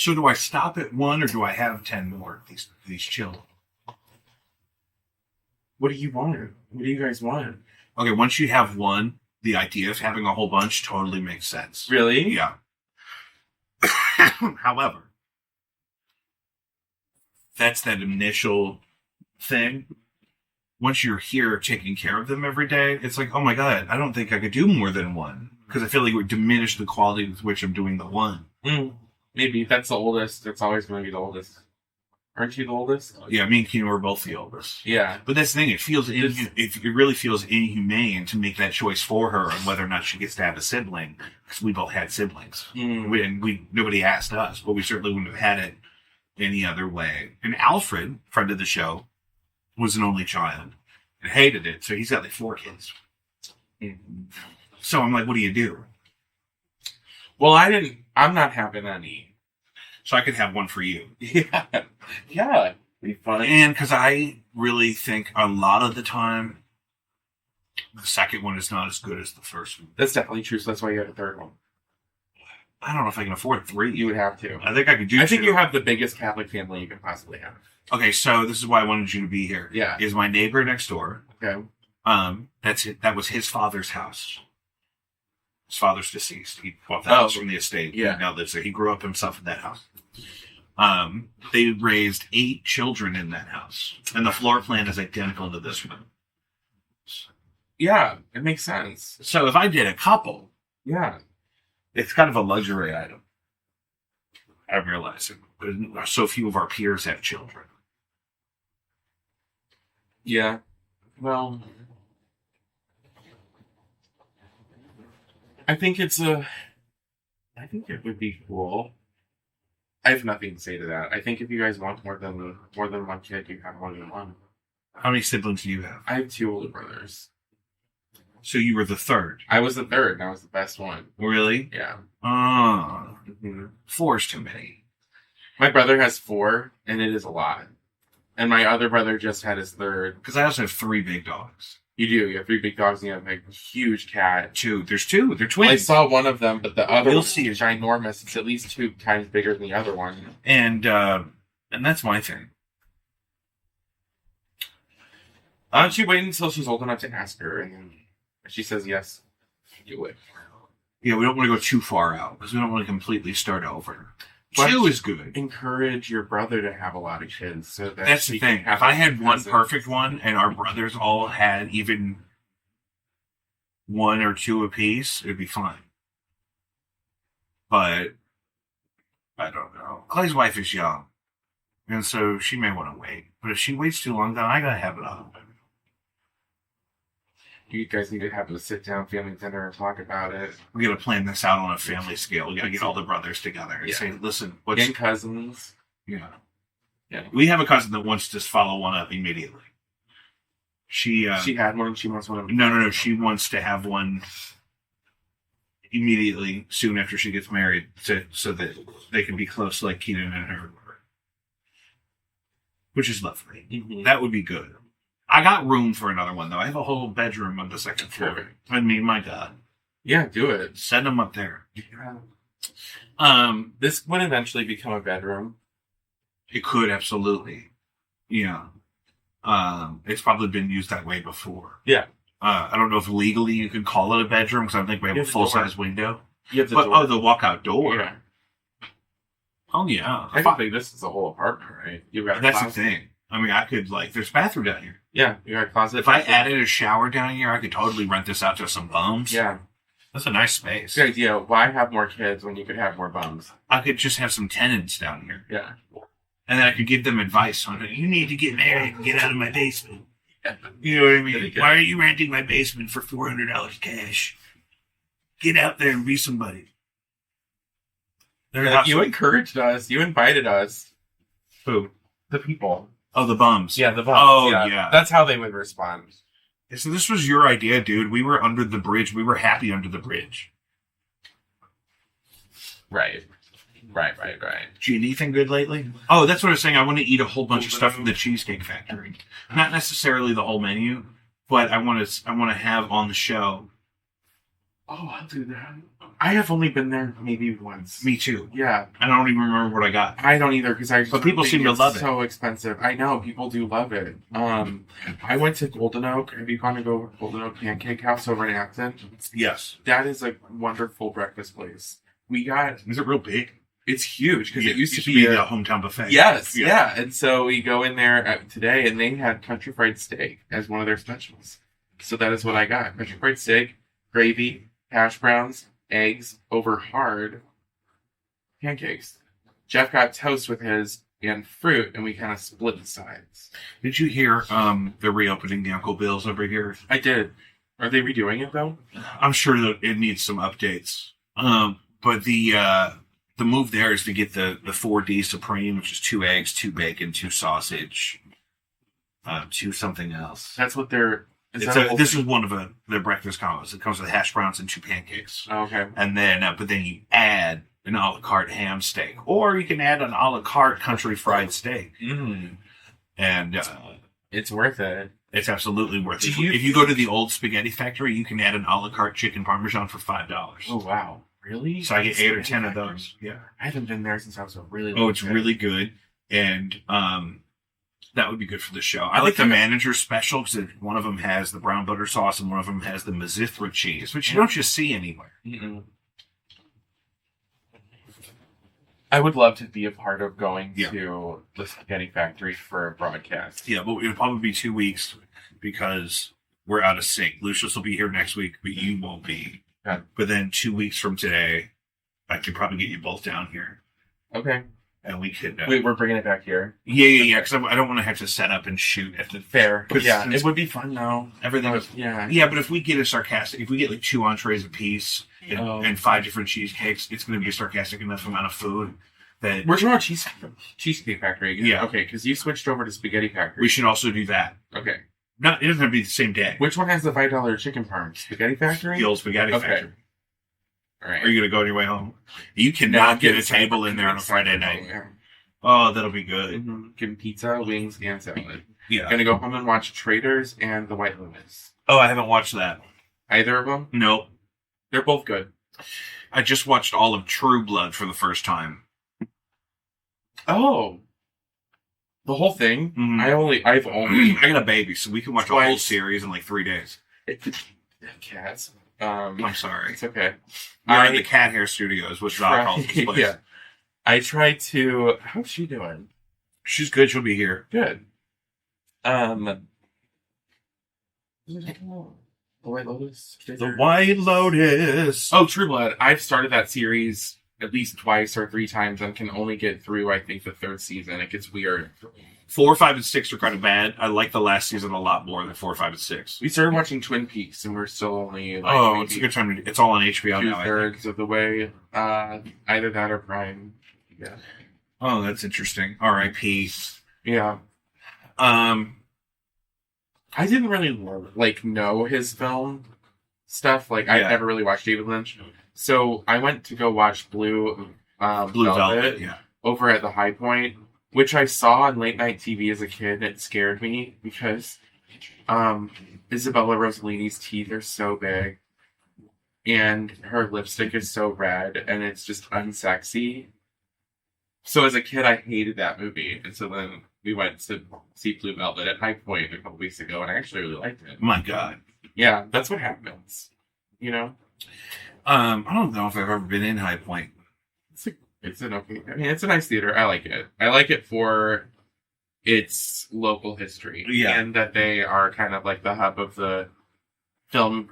do I stop at 1 or do I have 10 more of these children? What do you want? What do you guys want? Okay, once you have one, the idea of having a whole bunch totally makes sense. Really? Yeah. However, that's that initial thing. Once you're here taking care of them every day, it's like, oh my God, I don't think I could do more than one. Because I feel like it would diminish the quality with which I'm doing the one. Maybe. That's the oldest. It's always going to be the oldest. Aren't you the oldest? Yeah, me and Kino are both the oldest. Yeah. But that's the thing, it really feels inhumane to make that choice for her on whether or not she gets to have a sibling. Because we both had siblings. Nobody asked us, but we certainly wouldn't have had it any other way. And Alfred, friend of the show, was an only child and hated it, so he's got like 4 kids. So I'm like, what do you do? Well, I'm not having any. So I could have one for you. Yeah. Yeah. Be fun. And because I really think a lot of the time, the second one is not as good as the first one. That's definitely true, so that's why you have a third one. I don't know if I can afford 3. You would have to. I think I could do 2. I think you have the biggest Catholic family you could possibly have. Okay, so this is why I wanted you to be here. Yeah. Is my neighbor next door. Okay. That's it. That was his father's house. His father's deceased. He bought the house from the estate. Yeah. He now lives there. He grew up himself in that house. They raised 8 children in that house. And the floor plan is identical to this one. Yeah, it makes sense. So if I did a couple, Yeah. it's kind of a luxury item. I'm realizing. But so few of our peers have children. Yeah. Well, I think it would be cool. I have nothing to say to that. I think if you guys want more than one kid, you have more than one. How many siblings do you have? I have 2 older brothers. So you were the third. I was the third, and I was the best one. Really? Yeah. Oh. Mm-hmm. 4 is too many. My brother has 4, and it is a lot. And my other brother just had his third. Because I also have 3 big dogs. You do. You have 3 big dogs, and you have a huge cat. 2. There's 2. They're Well, I twins. saw one of them, but the other You'll one see. is ginormous. It's at least 2 times bigger than the other one. And that's my thing. Why don't you wait until she's old enough to ask her, and then if she says yes, do it. Yeah, we don't want to go too far out because we don't want to completely start over. But 2 is good. Encourage your brother to have a lot of kids, so that That's the he can thing. have If I had one cousins. perfect one and our brothers all had even 1 or 2 apiece, it'd be fine. But I don't know. Clay's wife is young, and so she may want to wait. But if she waits too long, then I gotta have it up. You guys need to have a sit-down family dinner and talk about it. We gotta plan this out on a family scale. We gotta get all the brothers together and Yeah. say, "Listen, what's And cousins. yeah." Yeah. We have a cousin that wants to follow one up immediately. She had one. She wants one of them. No. She wants to have one immediately, soon after she gets married, so that they can be close like Keenan and her were. Which is lovely. Mm-hmm. That would be good. I got room for another one, though. I have a whole bedroom on the 2nd floor. Perfect. I mean, my God. Yeah, do it. Send them up there. This would eventually become a bedroom. It could, absolutely. Yeah. It's probably been used that way before. Yeah. I don't know if legally you can call it a bedroom, because I don't think we have You a have the full-size window. You have the But, door. the walkout door. Yeah. Oh, yeah. I don't think this is a whole apartment, right? You've got a That's the closet. thing. I mean, I could, like, there's a bathroom down here. Yeah, you got a closet. If I added a shower down here, I could totally rent this out to some bums. Yeah. That's a nice space. Good idea. Why have more kids when you could have more bums? I could just have some tenants down here. Yeah. And then I could give them advice on it. You need to get married and get out of my basement. You know what I mean? Why are you renting my basement for $400 cash? Get out there and be somebody. You encouraged us. You invited us. Who? The people. Oh, the bums. Yeah, the bums. Oh, yeah. That's how they would respond. So this was your idea, dude. We were under the bridge. We were happy under the bridge. Right. Did you eat anything good lately? Oh, that's what I was saying. I want to eat a whole bunch of stuff from the Cheesecake Factory. Not necessarily the whole menu, but I want to have on the show. Oh, I'll do that. I have only been there maybe once. Me too. Yeah. I don't even remember what I got. I don't either because But people seem to love it. It's so expensive. I know people do love it. I went to Golden Oak. Have you gone to Golden Oak Pancake House over in Acton? Yes. That is a wonderful breakfast place. Is it real big? It's huge because it used to be be a hometown buffet. Yes, yeah. And so we go in there today, and they had country fried steak as one of their specials. So that is what I got: country fried steak, gravy, hash browns, eggs over hard pancakes. Jeff got toast with his and fruit, and we kind of split the sides. Did you hear they're reopening the Uncle Bill's over here? I did. Are they redoing it though? I'm sure that it needs some updates. But the move there is to get the 4D Supreme, which is 2 eggs, 2 bacon, 2 sausage, 2 something else. That's what they're. This is one of their breakfast combos. It comes with hash browns and 2 pancakes. Oh, okay. And then, but then you add an a la carte ham steak, or you can add an a la carte country fried steak. Mm. And it's worth it. It's absolutely worth it. If you go to the old spaghetti factory, you can add an a la carte chicken parmesan for $5. Oh wow. Really? So I get 8 or 10 of those. Yeah. I haven't been there since I was a really Oh, it's really good. And that would be good for the show. I like the manager special because one of them has the brown butter sauce and one of them has the Mazithra cheese, which you don't just see anywhere. Mm-mm. I would love to be a part of going to the spaghetti factory for a broadcast. Yeah, but it'll probably be 2 weeks because we're out of sync. Lucius will be here next week, but you won't be. Okay. But then 2 weeks from today, I could probably get you both down here. Okay. And we could... Wait, we're bringing it back here? Yeah, because I don't want to have to set up and shoot at the... Fair. Yeah, it would be fun, though. Everything was... Yeah. Yeah, but if we get if we get like 2 entrees apiece and 5 different cheesecakes, it's going to be a sarcastic enough amount of food that... We're talking about Cheesecake Factory again. Yeah. Okay, because you switched over to Spaghetti Factory. We should also do that. Okay. It doesn't have to be the same day. Which one has the $5 chicken parm? Spaghetti Factory? The old Spaghetti Factory. All right. Are you going to go on your way home? You cannot get a table in there on a Friday night. Yeah. Oh, that'll be good. Mm-hmm. Getting pizza, wings, and salad. Yeah. Gonna go home and watch Traders and The White Lotus. Oh, I haven't watched that. Either of them? Nope. They're both good. I just watched all of True Blood for the first time. Oh. The whole thing? Mm-hmm. I've only... I got a baby, so we can watch a whole series in like 3 days. Cats. I'm sorry. It's okay. You're in the Cat Hair Studios, which Doc calls this place. Yeah. I try to... How's she doing? She's good. She'll be here. Good. The White Lotus? The White Lotus. Oh, True Blood. I've started that series at least 2 or 3 times and can only get through, I think, the 3rd season. It gets weird. 4, 5, and 6 are kind of bad. I like the last season a lot more than 4, 5, and 6. We started watching Twin Peaks and we're still only like... Oh, it's a good time to... It's all on HBO now. 2/3 of the way. Either that or Prime. Yeah. Oh, that's interesting. R.I.P. Yeah. I didn't really know his film stuff. I never really watched David Lynch. So I went to go watch Blue Velvet over at the High Point, which I saw on late night TV as a kid. And it scared me because Isabella Rossellini's teeth are so big and her lipstick is so red and it's just unsexy. So as a kid, I hated that movie. And so then we went to see Blue Velvet at High Point a couple weeks ago, and I actually really liked it. My God. Yeah, that's what happens. You know? I don't know if I've ever been in High Point. It's a nice theater. I like it. I like it for its local history. Yeah. And that they are kind of like the hub of the film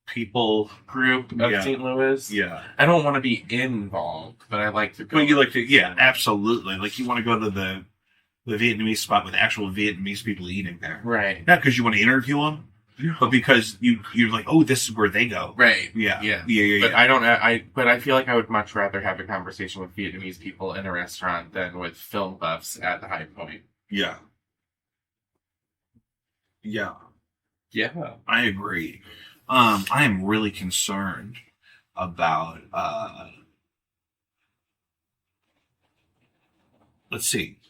people group of St. Louis. Yeah. I don't want to be involved, but I like to go. Well, you like to, yeah, absolutely. Like, you want to go to the Vietnamese spot with actual Vietnamese people eating there. Right. Not because you want to interview them, but because you're like, oh, this is where they go. Right. Yeah. Yeah. Yeah. But I feel like I would much rather have a conversation with Vietnamese people in a restaurant than with film buffs at the High Point. Yeah. Yeah. Yeah. I agree. I am really concerned about, let's see.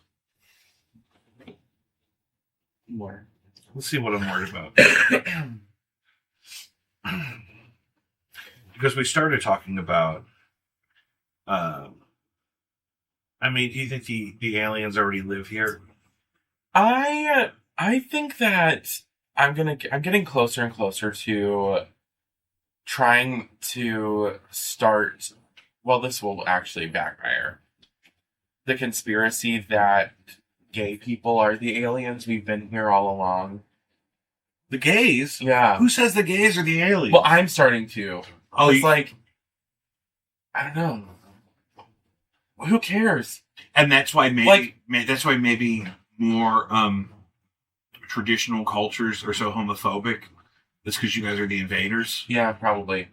More. Let's see what I'm worried about. Because we started talking about, I mean, do you think the aliens already live here? I think that I'm getting closer and closer to trying to start. Well, this will actually backfire. The conspiracy that gay people are the aliens. We've been here all along. The gays? Yeah. Who says the gays are the aliens? Well, I'm starting to. Oh, it's like, I don't know. Who cares? And that's why maybe more traditional cultures are so homophobic. It's because you guys are the invaders. Yeah, probably.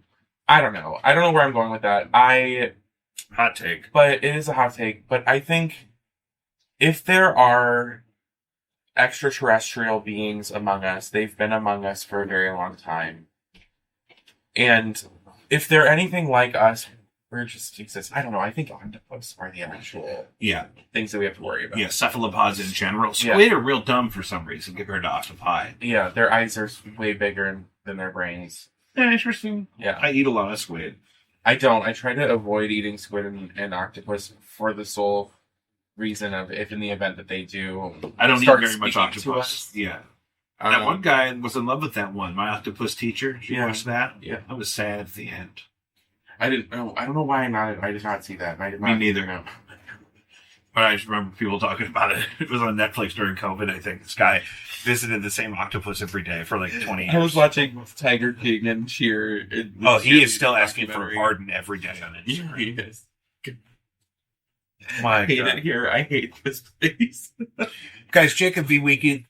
I don't know. I don't know where I'm going with that. Hot take. But it is a hot take. But I think if there are extraterrestrial beings among us, they've been among us for a very long time. And if they're anything like us, we're just exist. I don't know. I think octopus are the actual things that we have to worry about. Yeah, cephalopods in general. Squid are real dumb for some reason compared to octopi. Yeah, their eyes are way bigger than their brains. Yeah, interesting. Yeah. I eat a lot of squid. I don't. I try to avoid eating squid and octopus for the sole reason of if in the event that they do. I don't eat very much octopus. Yeah. That one guy was in love with that one. My octopus teacher. Did you watch that? Yeah. I was sad at the end. I didn't know. I don't know why I did not see that. Me neither. No. But I just remember people talking about it. It was on Netflix during COVID, I think. This guy visited the same octopus every day for like 20 years. I was watching Tiger King and Cheer. He is still asking for a pardon every day on it. Yeah, he is. My I hate God. it here. I hate this place. Guys, Jacob V Wiki,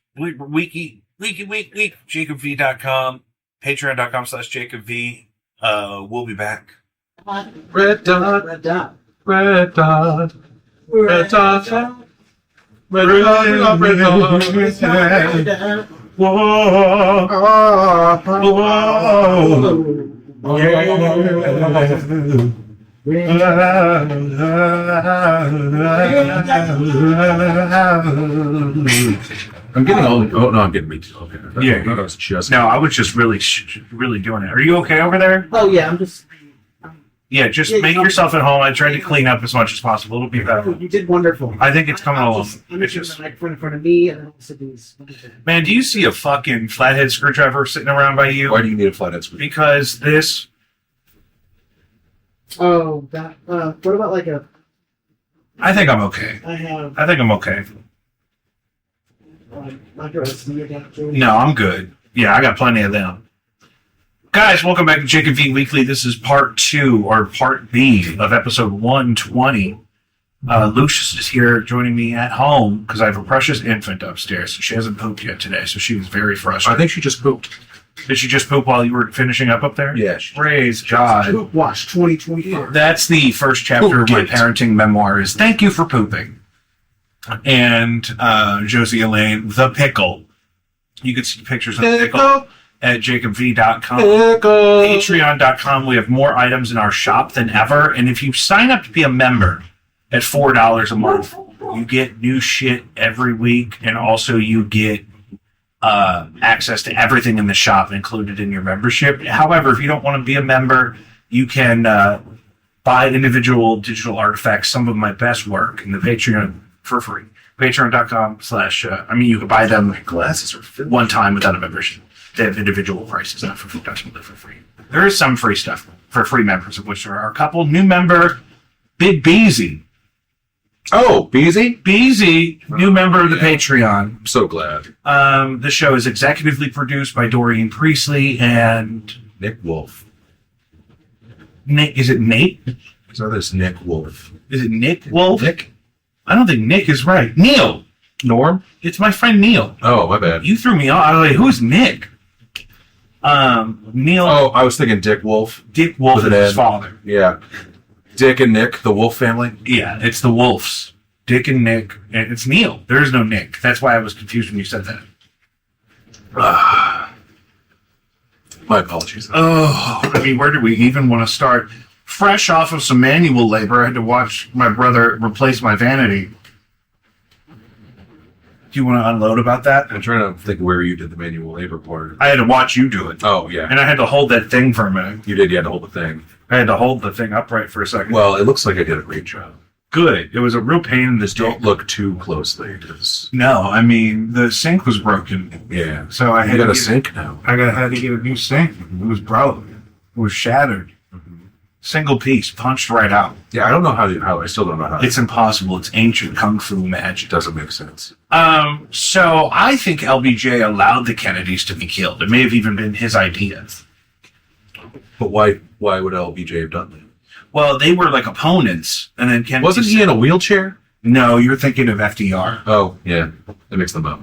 JacobV.com, Patreon.com/Jacob V. We'll be back. Red dot, Red dot. red dot, red dot, red dot, red dot. Whoa, whoa, yeah. I'm getting all. Oh no, I'm getting me too. Okay. Yeah. I was just. No, I was just really doing it. Are you okay over there? Oh yeah, I'm just. Yeah, just Yeah, make yourself at home. I tried to clean up as much as possible. It'll be better. You did wonderful. I think it's coming along. I'm It's just just, the microphone in front of me, and also these. man, do you see a fucking flathead screwdriver sitting around by you? Why do you need a flathead screw? Because this. Oh, that. What about like a? I think I'm okay. I have. I think I'm okay. Like a SD adapter. No, I'm good. Yeah, I got plenty of them. Guys, welcome back to Jacob V Weekly. This is part 2 or part B of episode 120. Lucius is here joining me at home because I have a precious infant upstairs. She hasn't pooped yet today, so she was very I frustrated. think she just pooped. Did she just poop while you were finishing up there? Yeah. Praise God. Poop Watch 2024. That's the first chapter of my Poop. parenting memoir is Thank You for Pooping. And Josie Elaine, the pickle. You can see pictures of the pickle at jacobv.com. Patreon.com. We have more items in our shop than ever. And if you sign up to be a member at $4 a month, you get new shit every week. And also you get access to everything in the shop included in your membership. However, if you don't want to be a member, you can buy individual digital artifacts, some of my best work in the Patreon for free. Patreon.com/ you can buy them Glasses are filled. one time without a membership. They have individual prices, not for free. There is some free stuff for free members, of which there are a couple. New member, Big Beezy. Oh, Beezy? Beezy, new member of the Yeah. Patreon. I'm so glad. The show is executively produced by Doreen Priestley and Nick Wolf. Nate. Is it Nate? So there's Nick Wolf. Is it Nick Wolf? Nick? I don't think Nick is right. Neil. Norm? It's my friend Neil. Oh, my bad. You threw me off. I was like, who's Nick? Neil. Oh, I was thinking Dick Wolf. Dick Wolf is with an his N. father. Yeah. Dick and Nick, the Wolf family. Yeah, it's the Wolves. Dick and Nick. And it's Neil. There is no Nick. That's why I was confused when you said that. My apologies. Oh, I mean, where do we even want to start? Fresh off of some manual labor, I had to watch my brother replace my vanity. Do you want to unload about that? I'm trying to think where you did the manual labor part. I had to watch you do it. Oh, yeah. And I had to hold that thing for a minute. You had to hold the thing. I had to hold the thing upright for a second. Well, it looks like I did a great job. Good. It was a real pain in the dick. Don't look too closely. No, I mean, the sink was broken. Yeah. So I had You got to a sink now. had to get a new sink. It was broken. It was shattered. Single piece, punched right out. Yeah, I don't know how I still don't know how. It's impossible. It's ancient kung fu magic. It doesn't make sense. So I think LBJ allowed the Kennedys to be killed. It may have even been his idea. But why would LBJ have done that? Well, they were like opponents, and then Kennedy Wasn't he said- in a wheelchair? No, you're thinking of FDR. Oh, yeah. That makes them up.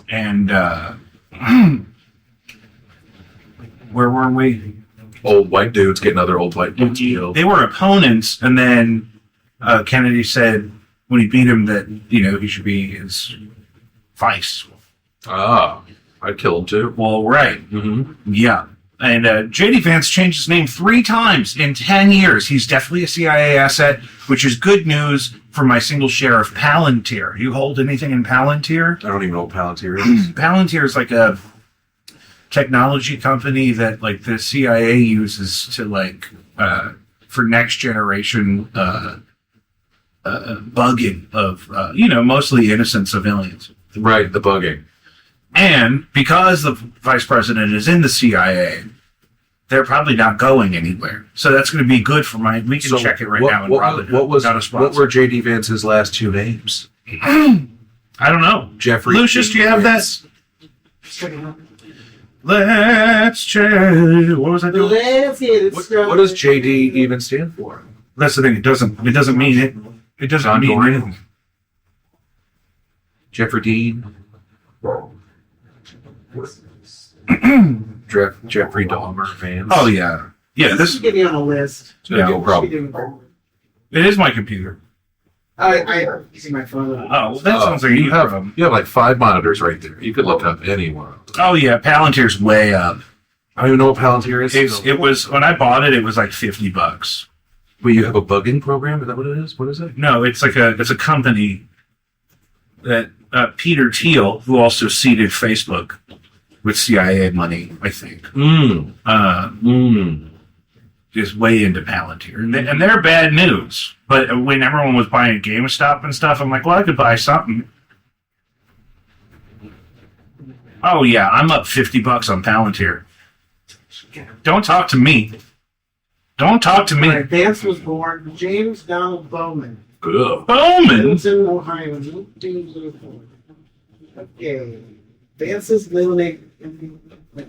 And where were we? Old white dudes getting other old white dudes killed. They were opponents, and then Kennedy said when he beat him that he should be his vice. Ah, I'd kill him too. Well, right, Mm-hmm. yeah. And JD Vance changed his name 3 times in 10 years. He's definitely a CIA asset, which is good news for my single share of Palantir. You hold anything in Palantir? I don't even know what Palantir is. Palantir is like a technology company that like the CIA uses to like for next generation bugging of mostly innocent civilians. Right, the bugging. And because the vice president is in the CIA, they're probably not going anywhere. So that's going to be good for my. We can check it right now. And What were JD Vance's last 2 names? I don't know. Jeffrey. Lucius, do you have that? Let's check. What was I doing? What does JD even stand for? That's the thing. It doesn't mean it. It doesn't John mean Doran? anything. Jeffrey Dean. Jeffrey Dahmer Vance. Oh yeah, yeah. This Get me on a list. No problem. it is my computer. I see my phone. Oh, well, that sounds like you have them. you have like 5 monitors right there. You could look up any one. Oh yeah, Palantir's way up. I don't even know what Palantir is. It was when I bought it. It was like $50. Well, you have a bugging program? Is that what it is? What is it? No, it's a company that Peter Thiel, who also seeded Facebook with CIA money, I think, is way into Palantir, and they're bad news. But when everyone was buying GameStop and stuff, I'm like, well, I could buy something. Oh yeah, I'm up $50 on Palantir. Don't talk to me. Don't talk to me. Right, Vance was born James Donald Bowman. Bowman. Littleton, Ohio, 1904. Okay. Vance's middle name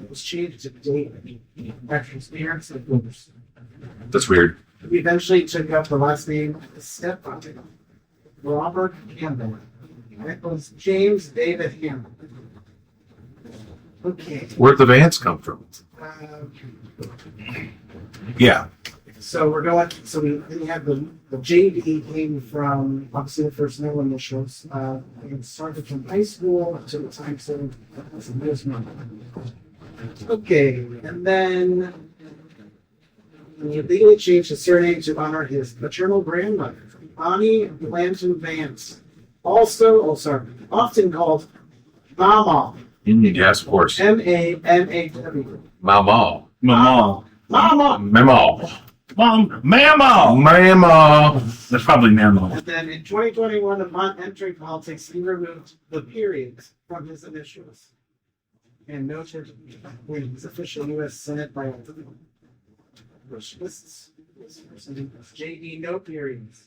was changed to David after his parents and divorce. That's weird. He eventually took up the last name of his stepfather, Robert Campbell. That was James David Hammond. Okay. Where'd the Vance come from? Yeah. So we're going. So we have the JD came from obviously the first middle initials. And started from high school to the time so that's the most number. Okay, and then he legally changed his surname to honor his maternal grandmother, Bonnie Blanton Vance, often called Mama. Yes, of course. MAMAW. Mama. Mama. Mama. Memo. Mom. Mama. Mama. That's probably Mama. And then in 2021, upon entering politics, he removed the periods from his initials and noted when his official U.S. Senate biography, which lists this person as JD no periods.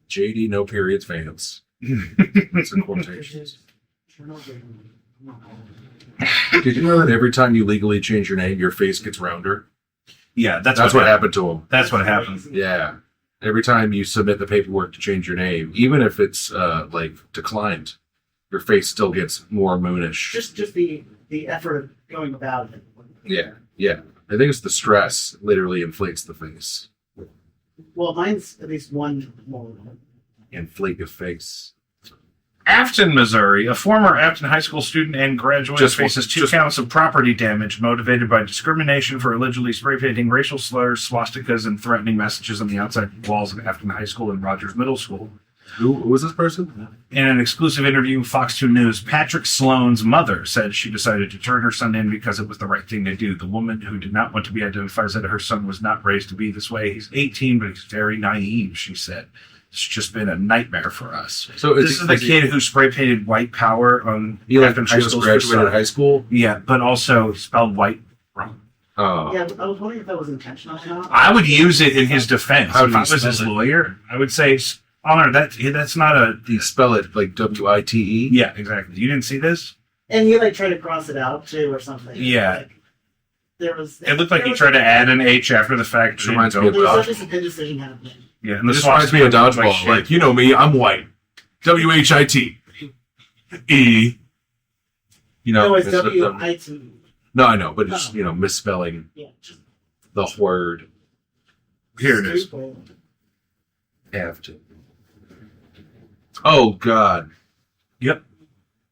JD no periods fans. It's in quotations. Did you know that every time you legally change your name, your face gets rounder? Yeah, That's what happened to him. That's what happened. Yeah. Every time you submit the paperwork to change your name, even if it's like declined, your face still gets more moonish. Just the effort of going about it. Yeah, yeah. I think it's the stress literally inflates the face. Well, mine's at least one more. Inflate your face. Afton, Missouri, a former Afton High School student and graduate faces two counts of property damage motivated by discrimination for allegedly spray painting racial slurs, swastikas, and threatening messages on the outside walls of Afton High School and Rogers Middle School. Who was this person? In an exclusive interview with Fox 2 News, Patrick Sloan's mother said she decided to turn her son in because it was the right thing to do. The woman, who did not want to be identified, said her son was not raised to be this way. He's 18, but he's very naive, she said. It's just been a nightmare for us. So this is the kid who spray painted white power on He Afton High just School's graduated facade. high school? Yeah, but also spelled white wrong. Oh. Yeah, I was wondering if that was intentional or not. I would use it in his defense. How do If you I was spell his it? lawyer, I would say, Honor, that's not a... You spell it like W-I-T-E? Yeah, exactly. You didn't see this? And he like tried to cross it out too or something. Yeah. Like, there was. It looked like there he was- tried to add an H after the fact. Which reminds me of There was dodgeball. definitely some indecision happening. Yeah, and the This reminds me of swastika dodgeball. shit. Like, you know me, I'm white. W-H-I-T. E. You know, No, it's it's- W-I-T. No, I know, but it's, misspelling Yeah. Just the word. Here it is. stupid. Have to. Oh, God. Yep.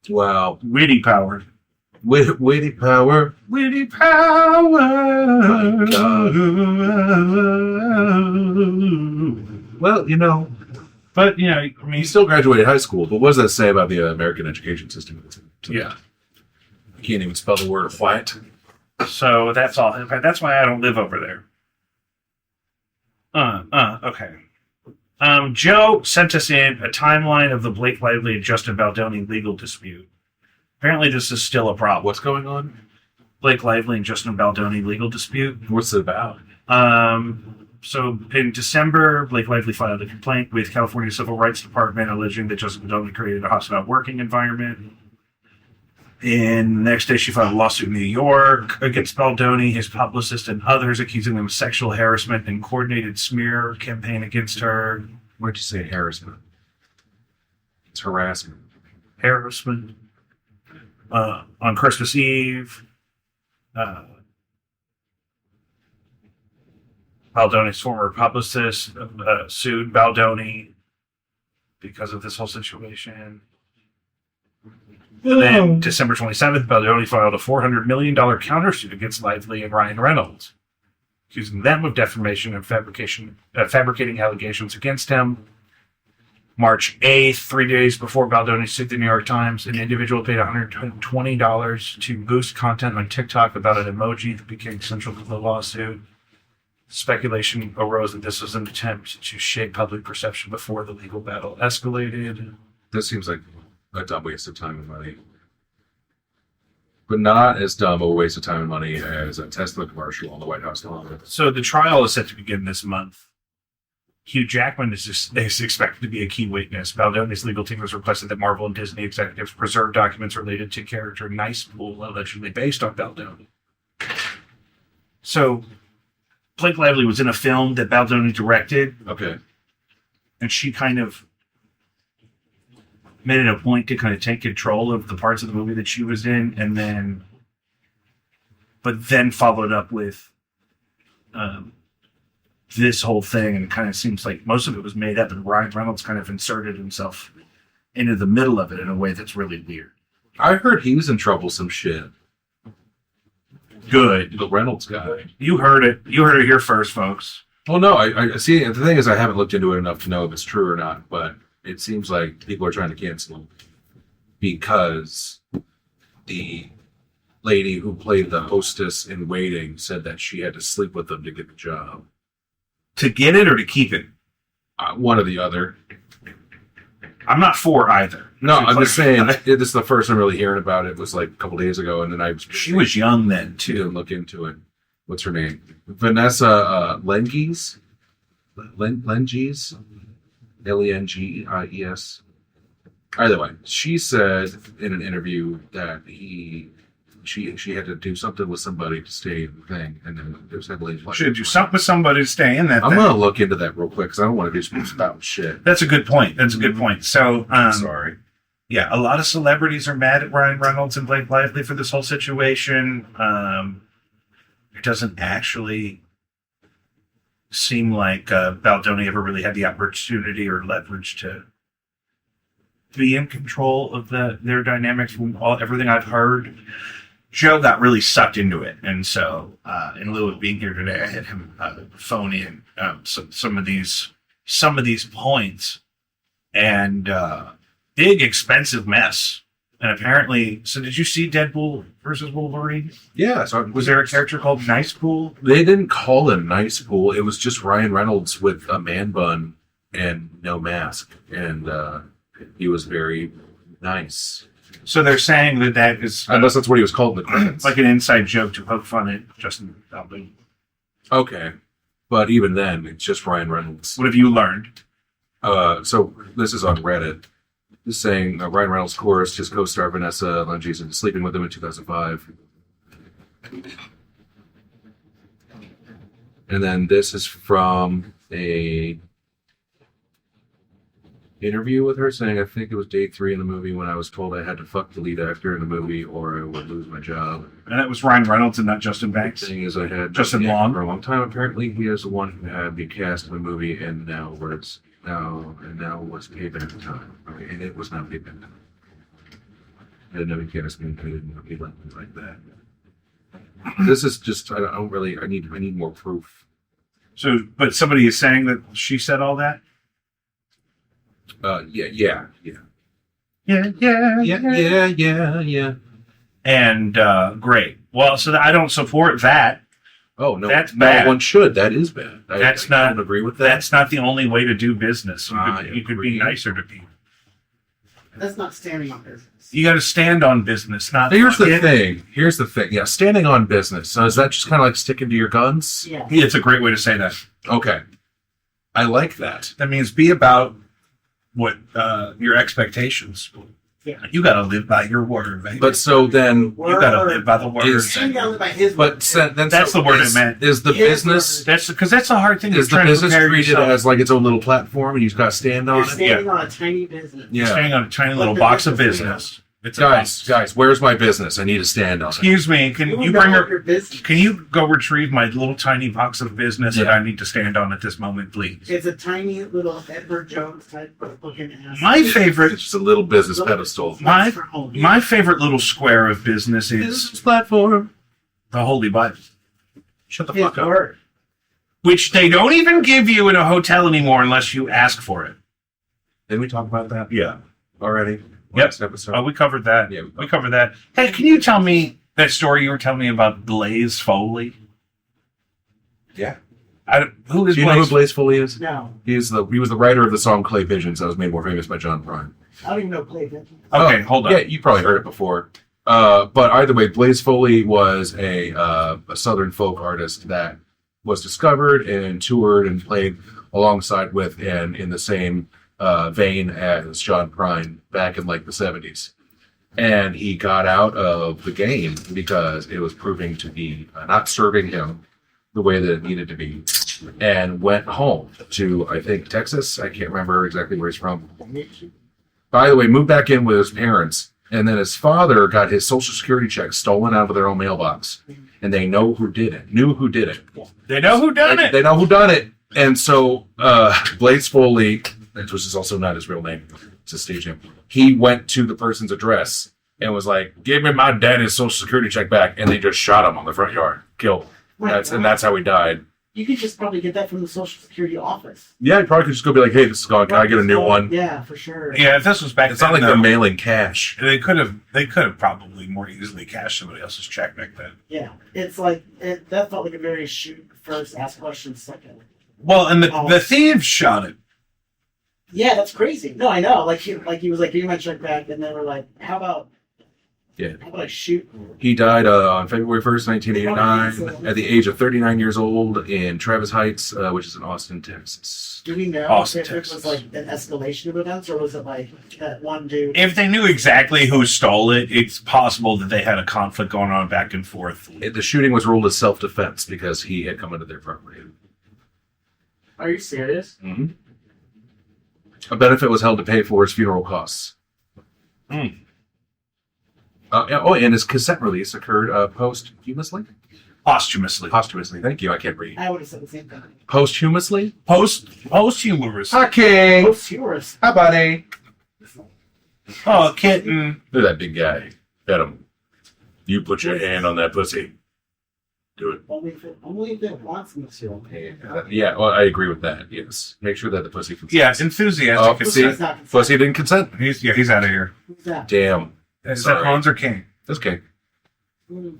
Wow. Witty power. Witty power. Witty power. Well, But, I he mean, still graduated high school, but what does that say about the American education system? yeah. You can't even spell the word white. So that's all. In fact, that's why I don't live over there. Okay. Joe sent us in a timeline of the Blake Lively and Justin Baldoni legal dispute. Apparently, this is still a problem. What's going on? Blake Lively and Justin Baldoni legal dispute. What's it about? So in December, Blake Lively filed a complaint with California Civil Rights Department alleging that Justin Baldoni created a hostile working environment. And the next day, she filed a lawsuit in New York against Baldoni, his publicist, and others, accusing them of sexual harassment and coordinated smear campaign against her. Where'd you say harassment? It's harassment. Harassment on Christmas Eve. Baldoni's former publicist sued Baldoni because of this whole situation. Then, December 27th, Baldoni filed a $400 million countersuit against Lively and Ryan Reynolds, accusing them of defamation and fabricating allegations against him. March 8th, 3 days before Baldoni sued the New York Times, an individual paid $120 to boost content on TikTok about an emoji that became central to the lawsuit. Speculation arose that this was an attempt to shape public perception before the legal battle escalated. This seems like a dumb waste of time and money. But not as dumb a waste of time and money as a Tesla commercial on the White House lawn. So the trial is set to begin this month. Hugh Jackman is expected to be a key witness. Baldoni's legal team has requested that Marvel and Disney executives preserve documents related to character Nice Pool, allegedly based on Baldoni. So Blake Lively was in a film that Baldoni directed, Okay. and she kind of made it a point to kind of take control of the parts of the movie that she was in, and then followed up with this whole thing, and it kind of seems like most of it was made up, and Ryan Reynolds kind of inserted himself into the middle of it in a way that's really weird. I heard he was in trouble some shit. Good. The Reynolds guy. You heard it. You heard it here first, folks. Well, no, I see. The thing is, I haven't looked into it enough to know if it's true or not, but it seems like people are trying to cancel him because the lady who played the hostess in Waiting said that she had to sleep with them to get the job. To get it or to keep it? One or the other. I'm not for either. No, I'm just saying, this is the first I'm really hearing about it. It was like a couple days ago, and then She was young then, too. didn't look into it. What's her name? Vanessa Lengies? Lengies? Lengies. Either way, she said in an interview that she had to do something with somebody to stay in the thing, and then it was heavily. Should do something with somebody to stay in that. I'm thing. gonna look into that real quick because I don't want to do some spout shit. That's a good point. That's a good point. So, Sorry. yeah, a lot of celebrities are mad at Ryan Reynolds and Blake Lively for this whole situation. It doesn't actually seem like Baldoni ever really had the opportunity or leverage to be in control of their dynamics. From everything I've heard, Joe got really sucked into it, and so in lieu of being here today, I had him phone in some of these points, and big expensive mess. And apparently, so did you see Deadpool versus Wolverine? Yeah. So Was there a character called Nice Pool? they didn't call him Nice Pool. It was just Ryan Reynolds with a man bun and no mask, and he was very nice. So they're saying that is Unless that's what he was called in the credits. like an inside joke to poke fun at Justin Baldoni. Okay, but even then, it's just Ryan Reynolds. What have you learned? So this is on Reddit. This is saying Ryan Reynolds chorused his co-star Vanessa Lengies into sleeping with him in 2005. And then this is from a interview with her saying, I think it was day 3 in the movie when I was told I had to fuck the lead actor in the movie or I would lose my job. And that was Ryan Reynolds and not Justin The Banks. thing is, I had Justin yeah, Long? for a long time. Apparently, he is the one who had the cast of the movie, and now was paid back time. Okay, and it was not paid back time. I didn't know he cast me. I didn't know he left me like that. This is just I don't really. I need more proof. So, but somebody is saying that she said all that. Yeah. And great. Well, so I don't support that. Oh no, That's bad. No one should. That is bad. I don't agree with that. That's not the only way to do business. You could be agree. nicer to people. That's not standing on business. You got to stand on business, not. Here's on the it. thing. Here's the thing. Yeah, standing on business. So is that just kind of like sticking to your guns? Yeah. Yeah, it's a great way to say that. Okay, I like that. That means be about what your expectations. Yeah. You got to live by your word, baby. But so then, you got to live by the word. Is- You gotta live by his but word. then That's the word it meant. Is the His business word. That's because that's a hard thing. is to the try business to prepare treated yourself. as like its own little platform and you just got to stand on You're it? standing on a tiny business. Yeah. Standing on a tiny What little the box of business is. business. It's a Guys, where's my business? I need to stand on it. Excuse me. Can You you know bring what her? your business. Can you go retrieve my little tiny box of business that Yeah. I need to stand on at this moment, please? It's a tiny little Edward Jones type of looking ass. My favorite, It's just a little business pedestal. my For home. my favorite little square of business is Business platform. the Holy Bible. Shut the His fuck up. word. Which they don't even give you in a hotel anymore unless you ask for it. Didn't we talk about that Yeah. already? Yep. Last episode? Oh, we covered that. Yeah, We covered that. Hey, can you tell me that story you were telling me about Blaze Foley? Yeah. Who is Do you know who Blaze? Blaze Foley is? No, He was the writer of the song Clay Pigeons that was made more famous by John Prine. I don't even know Clay Pigeons. Okay, hold on. Yeah, you probably heard it before. But either way, Blaze Foley was a Southern folk artist that was discovered and toured and played alongside with and in the same vein as John Prine back in like the 70s. And he got out of the game because it was proving to be not serving him the way that it needed to be, and went home to, I think, Texas. I can't remember exactly where he's from. By the way, moved back in with his parents, and then his father got his Social Security check stolen out of their own mailbox, and they knew who did it. They know who done it. They know who done it. And so Blaze Foley, which is also not his real name, it's a stage name, he went to the person's address and was like, give me my daddy's Social Security check back, and they just shot him on the front yard. Killed him. That's how he died. You could just probably get that from the Social Security office. Yeah, you probably could just go be like, hey, this is gone. Can I get a new one? Yeah, for sure. Yeah, if this was back It's then, not like though, they're mailing cash. they could have probably more easily cashed somebody else's check back then. Yeah, it's like that felt like a very shoot first, ask questions second. Well, and the thieves shot it. Yeah, that's crazy. No, I know. Like he was like, give me my check back, and they were like, how about Yeah. How about I shoot? He died on February 1st, 1989, at the age of 39 years old in Travis Heights, which is in Austin, Texas. Do we know Austin, if it was Texas. like an escalation of events, or was it like that one dude? If they knew exactly who stole it, it's possible that they had a conflict going on back and forth. The shooting was ruled as self-defense because he had come into their property. Are you serious? Mm-hmm. A benefit was held to pay for his funeral costs. Hmm. And his cassette release occurred posthumously? Posthumously. Posthumously, thank you. I can't read. I would have said the same thing. Posthumously? Posthumous. Okay. Post-humorous. Hi, buddy. Oh, kitten. Look at that big guy. Pet him. You put your hand on that pussy. Do it. Only if it wants me to. Yeah, well, I agree with that. Yes. Make sure that the pussy consents. Yeah, enthusiastic. Oh, see? Pussy's not consent. Pussy didn't consent. He's out of here. Who's that? Damn. Is Sorry. that Hans or King? That's okay. Hmm.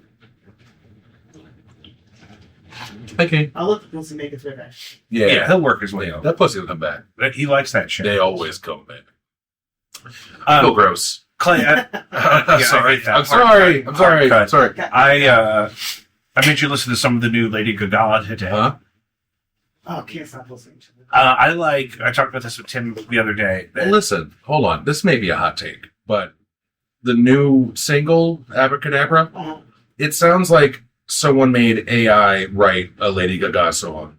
Okay. I'll let the pussy make its way back. Yeah, he'll work his way out. That pussy will come back. He likes that shit. They always come back. Feel gross. Clay, I'm sorry. hate that. I'm sorry. I'm sorry. Hard cut. Sorry. I made you listen to some of the new Lady Gaga today. Huh? Oh, can't stop listening to it. I talked about this with Tim the other day. Well, listen, hold on. This may be a hot take, but the new single, Abracadabra, Uh-huh. it sounds like someone made AI write a Lady Gaga song.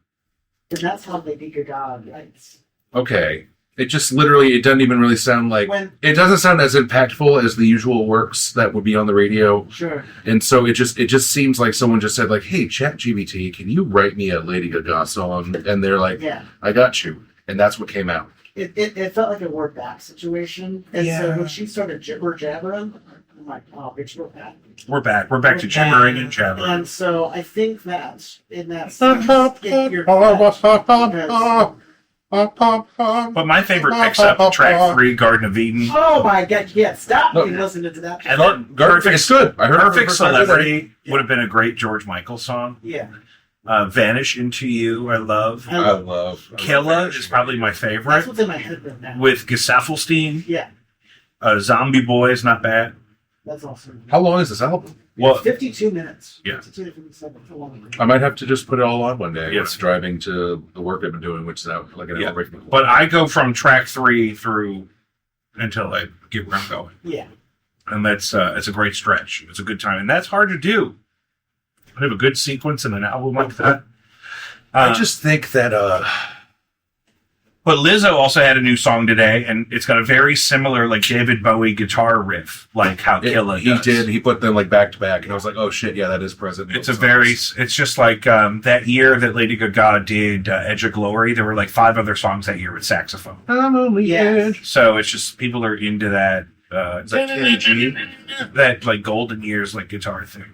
And that's how Lady Gaga writes. Okay. It just literally, it doesn't even really sound like, When it doesn't sound as impactful as the usual works that would be on the radio. sure. And so it just seems like someone just said like, hey, ChatGPT, can you write me a Lady Gaga song? And they're like, Yeah. I got you. And that's what came out. It felt like a word back situation. And Yeah. so when she started jibber jabbering, I'm like, oh, bitch, we're back. We're back. We're back to gibbering and jabbering. And so I think that in that sense, if you're because- But my favorite picks up track 3, Garden of Eden. oh my god, yeah, stop No. me listening to that. And look, It's good. I heard it for the Perfect first time today. Celebrity would have been a great George Michael song. Yeah. Vanish Into You, I love. I I love love. Killa is probably my That's favorite. what's in my head right now. With Gesaffelstein. Yeah, Zombie Boy is not bad. that's awesome. How long is this album? Well, 52 minutes. Yeah. 52 to 57. How long? I might have to just put it all on one day. Yeah. It's driving to the work I've been doing, which is out like an Yeah. hour away from me. but I go from track 3 through until I get where I'm going. Yeah. And that's it's a great stretch. It's a good time. And that's hard to do. I have a good sequence in an album like that. I just think that But Lizzo also had a new song today, and it's got a very similar, like, David Bowie guitar riff, like how Killa he does. did. He put them like back to back, and I was like, "Oh shit, yeah, that is President." It's a very, it's just like that year that Lady Gaga did Edge of Glory, there were like 5 other songs that year with saxophone. I'm on the Yes. edge. So it's just, people are into that, that like golden years, like guitar thing.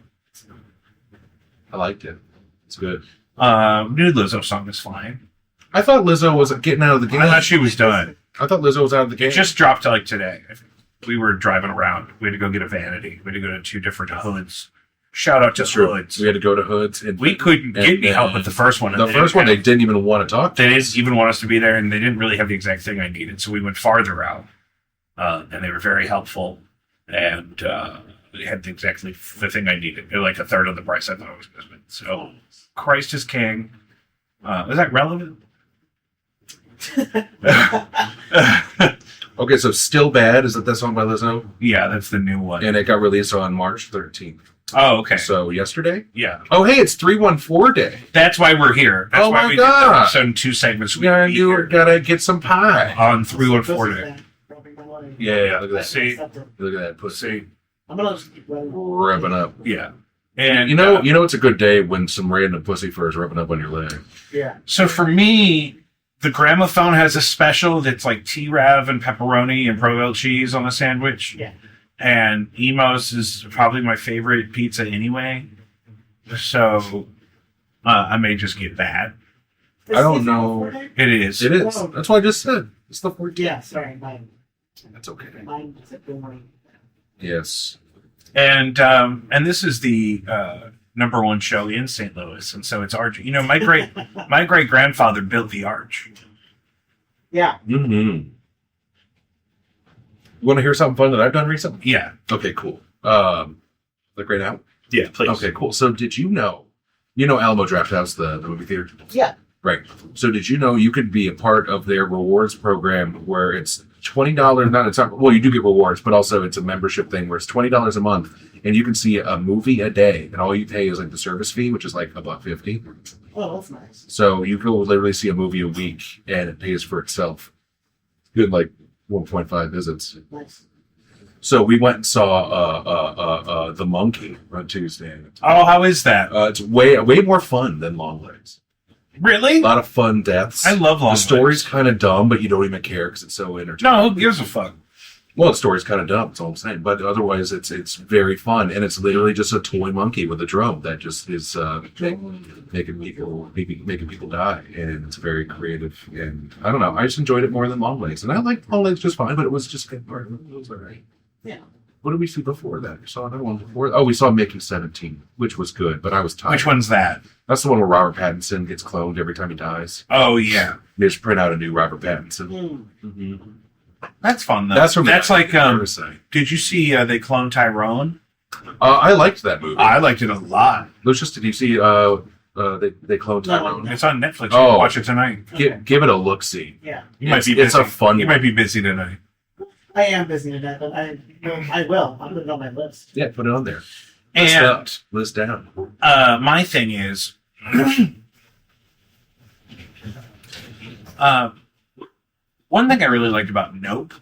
I liked it. It's good. New Lizzo song is fine. I thought Lizzo was getting out of the game. I thought she was done. I thought Lizzo was out of the game. It just dropped like today. We were driving around. We had to go get a vanity. We had to go to 2 different hoods. Shout out to That's true. hoods. We had to go to Hoods. And We couldn't get any help with the first one. The first one, they didn't even want to talk to. They didn't even want us to be there, and they didn't really have the exact thing I needed. So we went farther out, and they were very helpful, and they had exactly the thing I needed. They're like a third of the price I thought it was going to be. So Christ is King. Is that relevant? Okay, so Still Bad, is that song by Lizzo? Yeah, that's the new one. And it got released on March 13th. Oh, okay. So yesterday? Yeah. Oh, hey, it's 314 Day. That's why we're here. That's Oh why my we God. did the 2 segments. We Yeah, be you here gotta get some pie. on 314 Day. Yeah, look at Let's that. see. Look at that pussy. I'm gonna just keep running. Revving up. Yeah. And You know, it's a good day when some random pussy fur is rubbing up on your leg. Yeah. so for me, the Gramophone has a special that's like T-Rav and pepperoni and Provolone cheese on a sandwich. Yeah. And Emo's is probably my favorite pizza anyway. So I may just get that. I don't know. It is. It is. That's what I just said. It's the 14th. Yeah, sorry, mine. That's okay. Mine is at the morning. Yes. And this is the #1 show in St. Louis, and so it's arch. You know, my great grandfather built the arch. Yeah. Mm-hmm. You want to hear something fun that I've done recently? Yeah. Okay, cool. Like right now? Yeah, please. Okay, cool. So did you know Alamo Drafthouse, the movie theater? Yeah. Right. So did you know you could be a part of their rewards program where it's $20, well, you do get rewards, but also it's a membership thing where it's $20 a month and you can see a movie a day and all you pay is like the service fee, which is like $1.50. Oh, that's nice. So you can literally see a movie a week and it pays for itself. Good, like 1.5 visits. Nice. So we went and saw The Monkey on Tuesday. Oh, how is that? It's way more fun than Longlegs. Really? A lot of fun deaths. I love The Longlegs. story's kind of dumb, but you don't even care because it's so entertaining. No, who gives a fuck? Well, the story's kind of dumb. That's all I'm saying. But otherwise, it's very fun, and it's literally just a toy monkey with a drum that just is making people die, and it's very creative. And I don't know. I just enjoyed it more than Longlegs, and I liked Longlegs just fine, but it was just it was all right. Yeah. What did we see before that? We saw another one before. Oh, we saw Mickey 17, which was good, but I was tired. Which one's that? That's the one where Robert Pattinson gets cloned every time he dies. Oh, yeah. They just print out a new Robert Pattinson. Mm. That's fun, though. That's from like, Parasite. did you see they cloned Tyrone? I liked that movie. I liked it a lot. Let's just, did you see they cloned Tyrone? It's on Netflix. You Oh. can watch it tonight. Give it a look-see. Yeah. You might be busy. It's a fun You might be busy tonight. I am busy today, but I will. I'll put it on my list. Yeah, put it on there. And List down. my thing is, one thing I really liked about Nope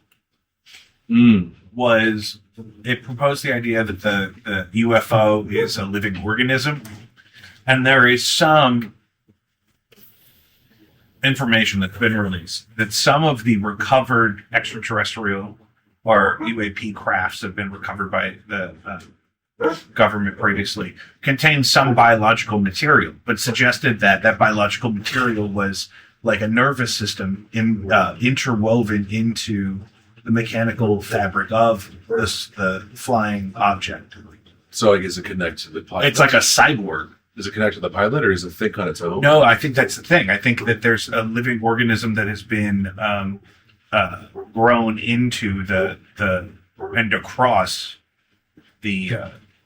was it proposed the idea that the UFO is a living organism, and there is some information that's been released that some of the recovered extraterrestrial or UAP crafts that have been recovered by the government previously contained some biological material, but suggested that that biological material was like a nervous system interwoven into the mechanical fabric of the flying object. So is it connected to the pilot? It's like a cyborg. Is it connected to the pilot, or is it think on its own? No, I think that's the thing. I think that there's a living organism that has been grown into the and across the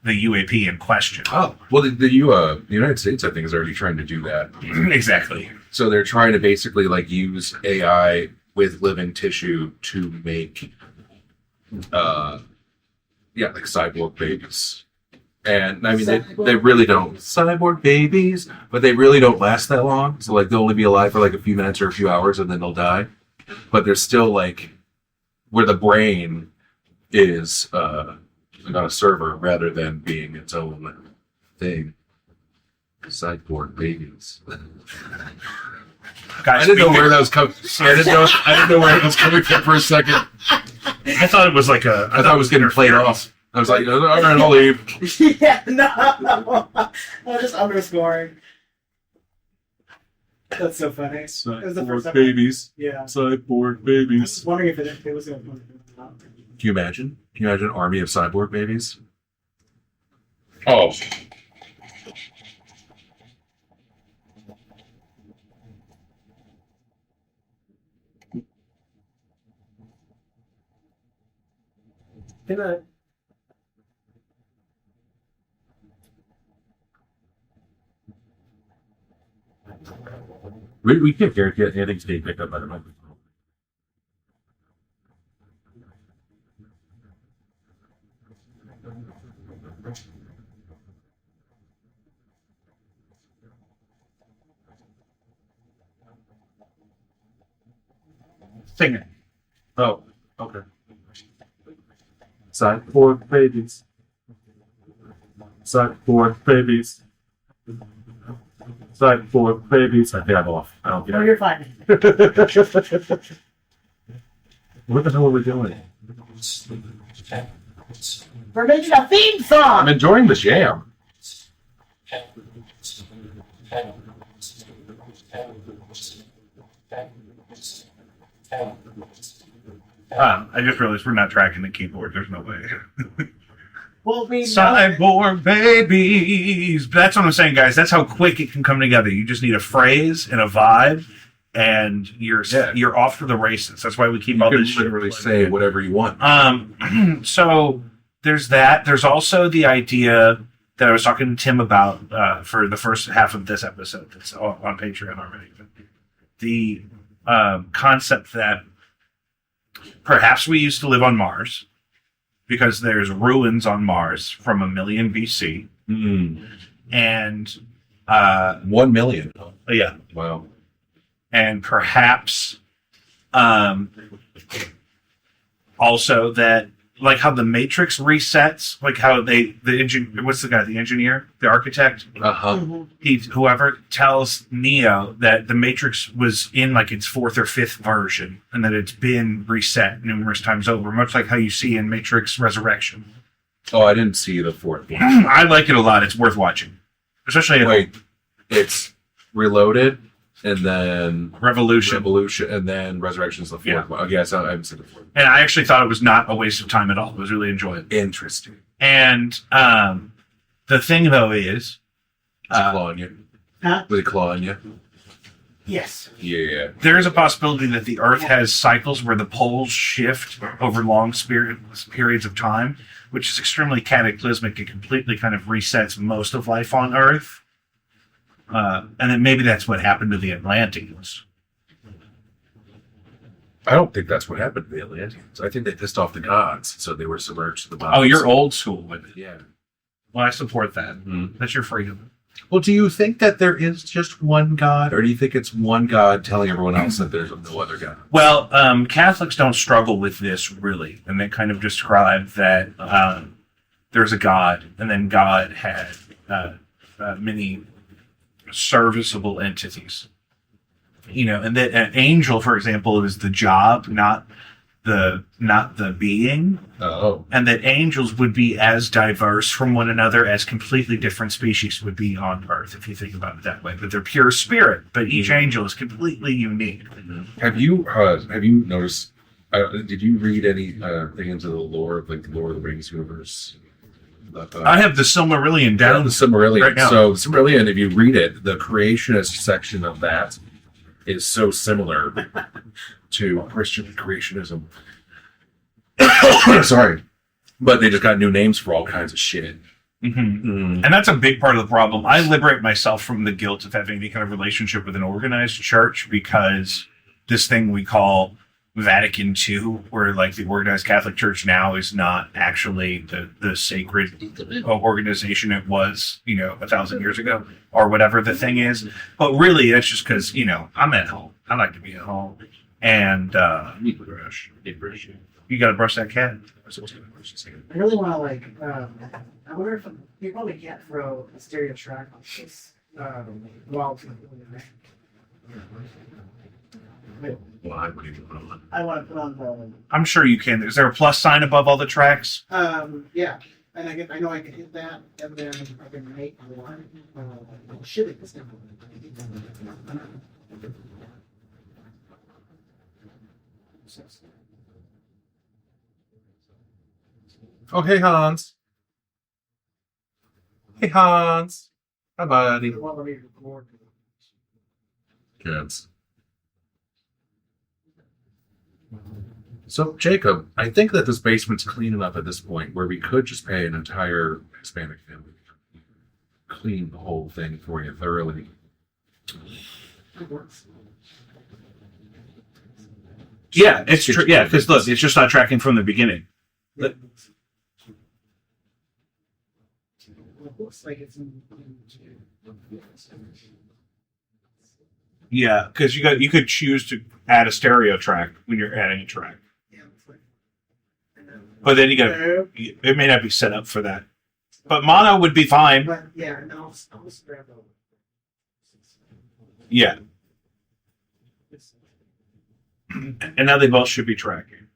UAP in question. Oh, well, the United States, I think, is already trying to do that. Exactly. So they're trying to basically like use AI with living tissue to make, like cyborg babies. And I mean, they really don't cyborg babies, but they really don't last that long. So like they'll only be alive for like a few minutes or a few hours, and then they'll die. But they're still like where the brain is on a server rather than being its own thing. Cyborg babies. Guys, I didn't know where that was coming. I didn't know where it was coming from for a second. I thought it was like a. I thought it was getting played off. I was like, all right, I'll leave. Yeah, no. I'm just underscoring. That's so funny. It was the first time. babies. Yeah. Cyborg I babies. was wondering if it was going to come out. Can you imagine? Can you imagine an army of cyborg babies? Oh, Good night. We can't guarantee anything's being picked up by the microphone. Sing it. Oh, okay. Cyborg babies. Cyborg babies. Cyborg babies. I think I'm off. I don't No, get you're fine. it. What the hell are we doing? We're making a theme I'm song. enjoying the jam. I just realized we're not tracking the keyboard. There's no way. Well, we know. Cyborg babies. That's what I'm saying, guys. That's how quick it can come together. You just need a phrase and a vibe, and you're off to the races. That's why we keep You all can this shit. literally say whatever you want. So there's that. There's also the idea that I was talking to Tim about for the first half of this episode that's on Patreon already. The concept that perhaps we used to live on Mars because there's ruins on Mars from 1,000,000 BC. And 1 million. yeah. Wow. And perhaps also that, like how the Matrix resets, like how the engineer, the architect, whoever tells Neo that the Matrix was in like its 4th or 5th version and that it's been reset numerous times over, much like how you see in Matrix Resurrection. Oh, I didn't see the 4th one. I like it a lot. It's worth watching, especially Wait, it's Reloaded and then Revolution. and then Resurrection's the 4th Yeah. one. Okay, I haven't seen the 4th. And I actually thought it was not a waste of time at all. It was really enjoyable. Interesting. And the thing though is, Was he clawing you? Huh? Was he clawing you? Yes. Yeah. there is a possibility that the Earth has cycles where the poles shift over long periods of time, which is extremely cataclysmic. It completely kind of resets most of life on Earth. And then maybe that's what happened to the Atlanteans. I don't think that's what happened to the Atlanteans. I think they pissed off the gods, so they were submerged to the bottom. Oh, you're old school with it. Yeah. Well, I support that. Mhm. That's your freedom. Well, do you think that there is just one God, or do you think it's one God telling everyone else that there's no other God? Well, Catholics don't struggle with this really, and they kind of describe that there's a God, and then God had many serviceable entities. You know, and that an angel, for example, is the job, not the being, Oh. and that angels would be as diverse from one another as completely different species would be on Earth, if you think about it that way. But they're pure spirit, but each angel is completely unique. Have you noticed? Did you read any thing into the lore of like the Lord of the Rings universe? I have the Silmarillion Down down. the Silmarillion. Right now. So the Silmarillion, if you read it, the creationist section of that is so similar to Christian creationism. Sorry, but they just got new names for all kinds of shit. And that's a big part of the problem. I liberate myself from the guilt of having any kind of relationship with an organized church because this thing we call Vatican II, where like the organized Catholic Church now is not actually the sacred organization it was, 1,000 years ago or whatever the thing is. But really, that's just because, I'm at home. I like to be at home. And you got to brush that cat. I really want to I wonder if you probably can't throw a stereo track on this while Why would you put on? I want to put on the I'm sure you can. Is there a plus sign above all the tracks? yeah, and I know I can hit that, and then I can make one. Shit, it's not. Oh, hey Hans. Hey Hans. Hi, buddy. Kids. So, Jacob, I think that this basement's clean enough at this point where we could just pay an entire Hispanic family to clean the whole thing for you thoroughly. Yeah, it's true. Yeah, because look, it's just not tracking from the beginning. It looks like it's in. Yeah, because you could choose to add a stereo track when you're adding a track, Yeah, it's like. but then it may not be set up for that. But mono would be fine. But yeah, no, I'll just grab the. Yeah, and now they both should be tracking.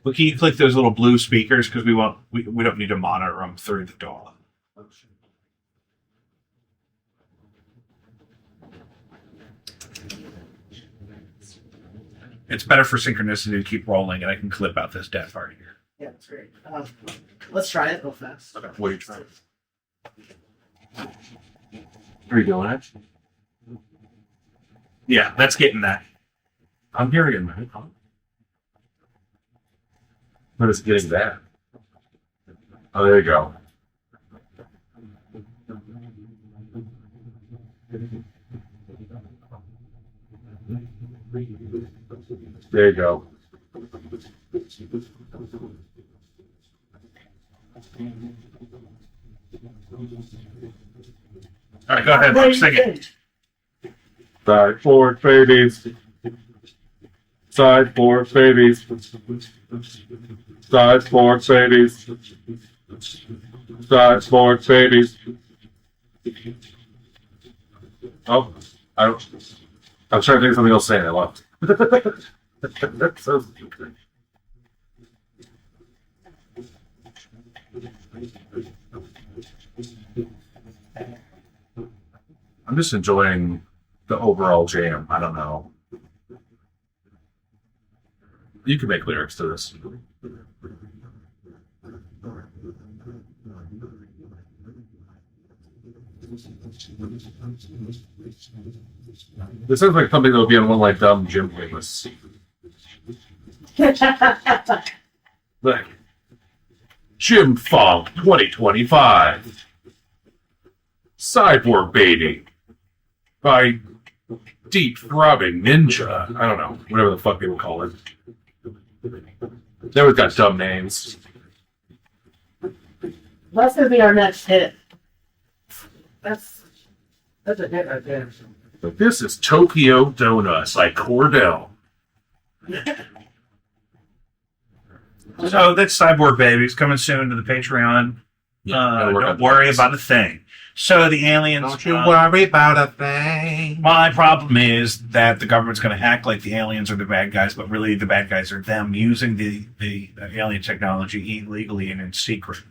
But can you click those little blue speakers because we don't need to monitor them through the DAW. It's better for synchronicity to keep rolling, and I can clip out this dead part here. Yeah, that's great. Let's try it real fast. Okay, what are you trying? Are you doing it? Yeah, that's getting that. I'm hearing it, man. But it's getting that. Oh, there you go. There you go. All right, go ahead, Mark, sing it. Cyborg Babies. Cyborg Babies. Cyborg Babies. Cyborg Babies. Oh, I was trying to think of something else to say and I left. That's so stupid. I'm just enjoying the overall jam. I don't know. You can make lyrics to this. This sounds like something that would be on one like dumb gym playlists. Like Gym Funk 2025. Cyborg Baby by Deep Throbbing Ninja. I don't know, whatever the fuck people call it. They always got dumb names. That's gonna be our next hit. That's a hit right there. But this is Tokyo Donuts by Cordell. So that's Cyborg Babies coming soon to the Patreon. Don't worry about a thing. So the aliens. Don't you worry about a thing. My problem is that the government's going to act like the aliens are the bad guys, but really the bad guys are them using the alien technology illegally and in secret.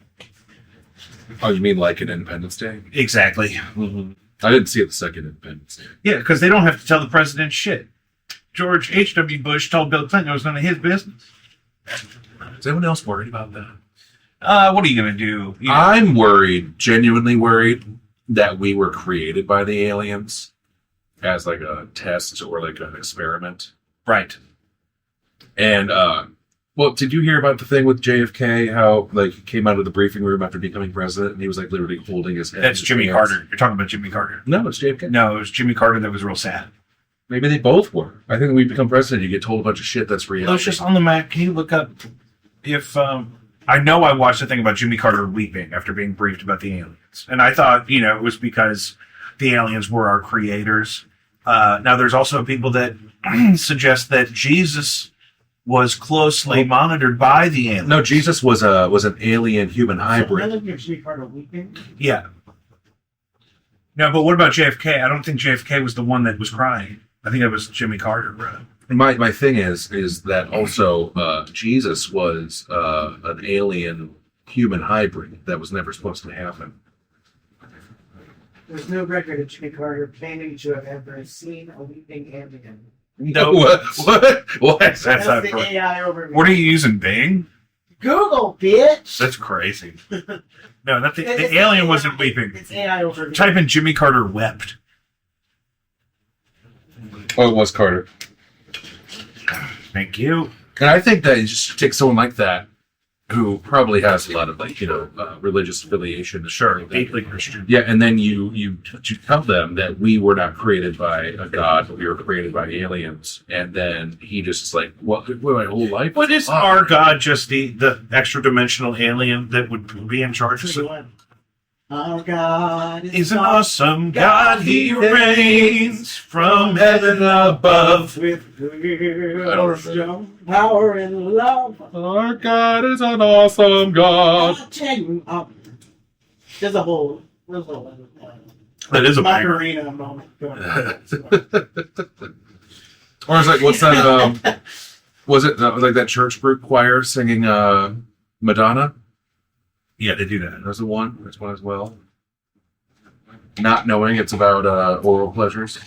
Oh, you mean like an Independence Day? Exactly. Mm-hmm. I didn't see it the second Independence Day. Yeah, because they don't have to tell the president shit. George H.W. Bush told Bill Clinton it was none of his business. Is anyone else worried about that? What are you going to do? You know, I'm worried, genuinely worried, that we were created by the aliens as like a test or like an experiment. right. And, well, did you hear about the thing with JFK? How, like, he came out of the briefing room after becoming president and he was, like, literally holding his head. That's in his Jimmy hands? Carter. You're talking about Jimmy Carter. No, it's JFK. No, it was Jimmy Carter that was real sad. Maybe they both were. I think when we become president, you get told a bunch of shit that's real. Lucius, on the Mac, can you look up if I know I watched a thing about Jimmy Carter weeping after being briefed about the aliens, and I thought it was because the aliens were our creators. Now, there's also people that suggest that Jesus was closely monitored by the aliens. No, Jesus was an alien human hybrid. None of your Jimmy Carter weeping. Yeah. No, but what about JFK? I don't think JFK was the one that was crying. I think that was Jimmy Carter, bro. My thing is that also Jesus was an alien human hybrid that was never supposed to happen. There's no record of Jimmy Carter claiming to have ever seen a weeping alien. No. What? That's That's not the correct. AI overview. What are you using, Bing? Google, bitch. That's crazy. No, the alien wasn't weeping. It's AI overview. Type in Jimmy Carter wept. Oh, it was Carter. Thank you. And I think that you just take someone like that, who probably has a lot of religious affiliation. Sure, deeply Christian. Yeah, and then you tell them that we were not created by a god, but we were created by aliens, and then he just is like, "What? My whole life? But is our God just the extra dimensional alien that would be in charge of it? Our God He's an awesome God. He reigns from heaven above. with real strong power and love. Our God is an awesome God." I'll tell you, there's a whole That is a banger. Macarena moment. Or it's like, what's that? Was it like that church group choir singing Madonna? Yeah, they do that. There's one. There's one as well. Not knowing it's about oral pleasures.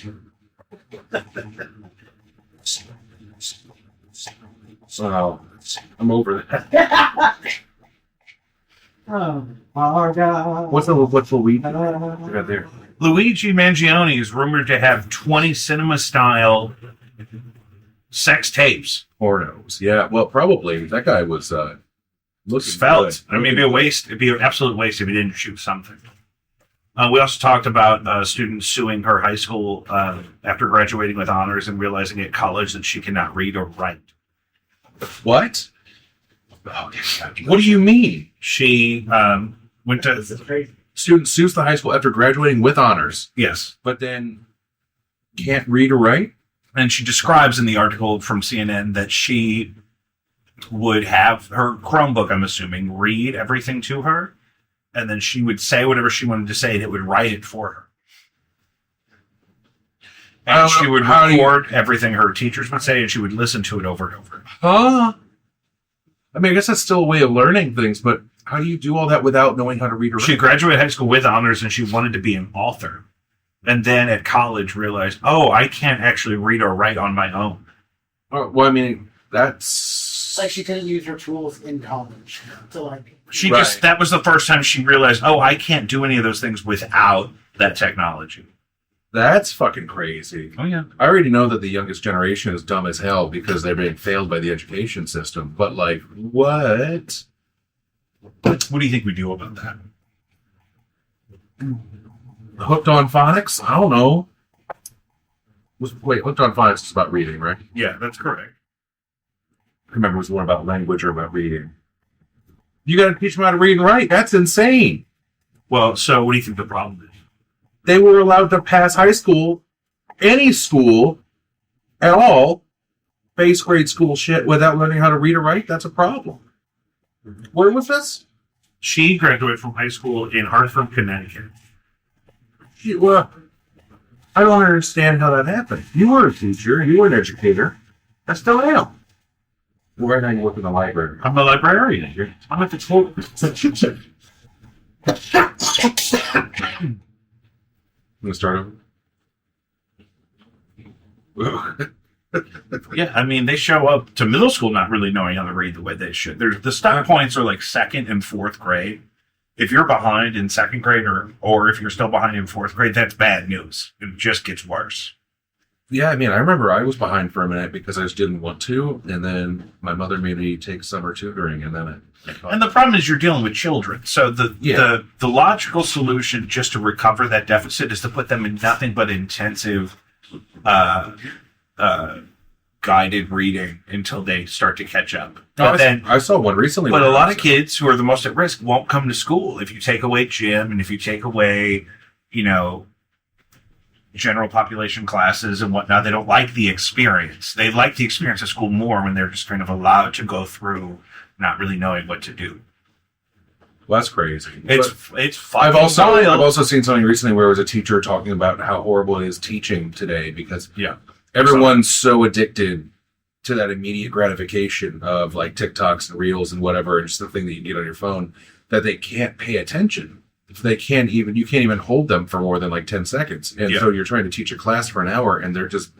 So I'm over that. Oh, our God. What's the weed? Right there. Luigi Mangione is rumored to have 20 cinema-style sex tapes. Pornos. Yeah, well, probably. That guy was looking Svelte. good. I mean, it'd be an absolute waste if he didn't shoot something. We also talked about students suing her high school after graduating with honors and realizing at college that she cannot read or write. What? Oh, what do you mean? She went This to... is crazy. Student sues the high school after graduating with honors, Yes. but then can't read or write? And she describes in the article from CNN that she would have her Chromebook, I'm assuming, read everything to her, and then she would say whatever she wanted to say, and it would write it for her. And she would record everything her teachers would say, and she would listen to it over and over. Huh? I mean, I guess that's still a way of learning things, but how do you do all that without knowing how to read or write? She graduated high school with honors, and she wanted to be an author. And then at college realized, oh, I can't actually read or write on my own. Oh, well, I mean, that's... It's like she couldn't use her tools in college to like. She Right. just, that was the first time she realized, oh, I can't do any of those things without that technology. That's fucking crazy. Oh, yeah. I already know that the youngest generation is dumb as hell because they're being failed by the education system. But, like, what? What do you think we do about that? Hooked on phonics? I don't know. Wait, Hooked on phonics is about reading, right? Yeah, that's correct. I remember it was more about language or about reading. You got to teach them how to read and write. That's insane. Well, so what do you think the problem is? They were allowed to pass high school, any school at all, base grade school shit without learning how to read or write. That's a problem. Where was this? She graduated from high school in Hartford, Connecticut. Well, I don't understand how that happened. You were a teacher. You were an educator. I still am. Right now you work in the library. I'm a librarian. I'm at the school. I'm going to start over. Yeah, I mean, they show up to middle school not really knowing how to read the way they should. The stop points are like second and fourth grade. If you're behind in second grade or if you're still behind in fourth grade, that's bad news. It just gets worse. Yeah, I mean, I remember I was behind for a minute because I just didn't want to, and then my mother made me take summer tutoring, and then And the problem is you're dealing with children. So the logical solution just to recover that deficit is to put them in nothing but intensive guided reading until they start to catch up. But I saw one recently. But a lot of kids who are the most at risk won't come to school if you take away gym and if you take away, general population classes and whatnot. They don't like the experience. They like the experience of school more when they're just kind of allowed to go through not really knowing what to do. Well, that's crazy. It's I've fucking wild. also seen something recently where it was a teacher talking about how horrible it is teaching today because everyone's so addicted to that immediate gratification of like TikToks and Reels and whatever, and just the thing that you get on your phone that they can't pay attention. You can't even hold them for more than like 10 seconds. And so you're trying to teach a class for an hour and they're just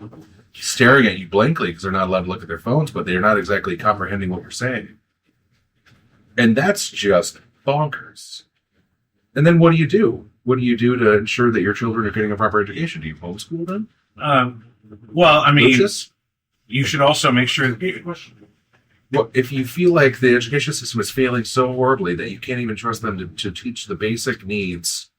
staring at you blankly because they're not allowed to look at their phones, but they're not exactly comprehending what you're saying. And that's just bonkers. And then what do you do? What do you do to ensure that your children are getting a proper education? Do you homeschool them? Well, I mean, Lucius? you should also make sure. Well, if you feel like the education system is failing so horribly that you can't even trust them to teach the basic needs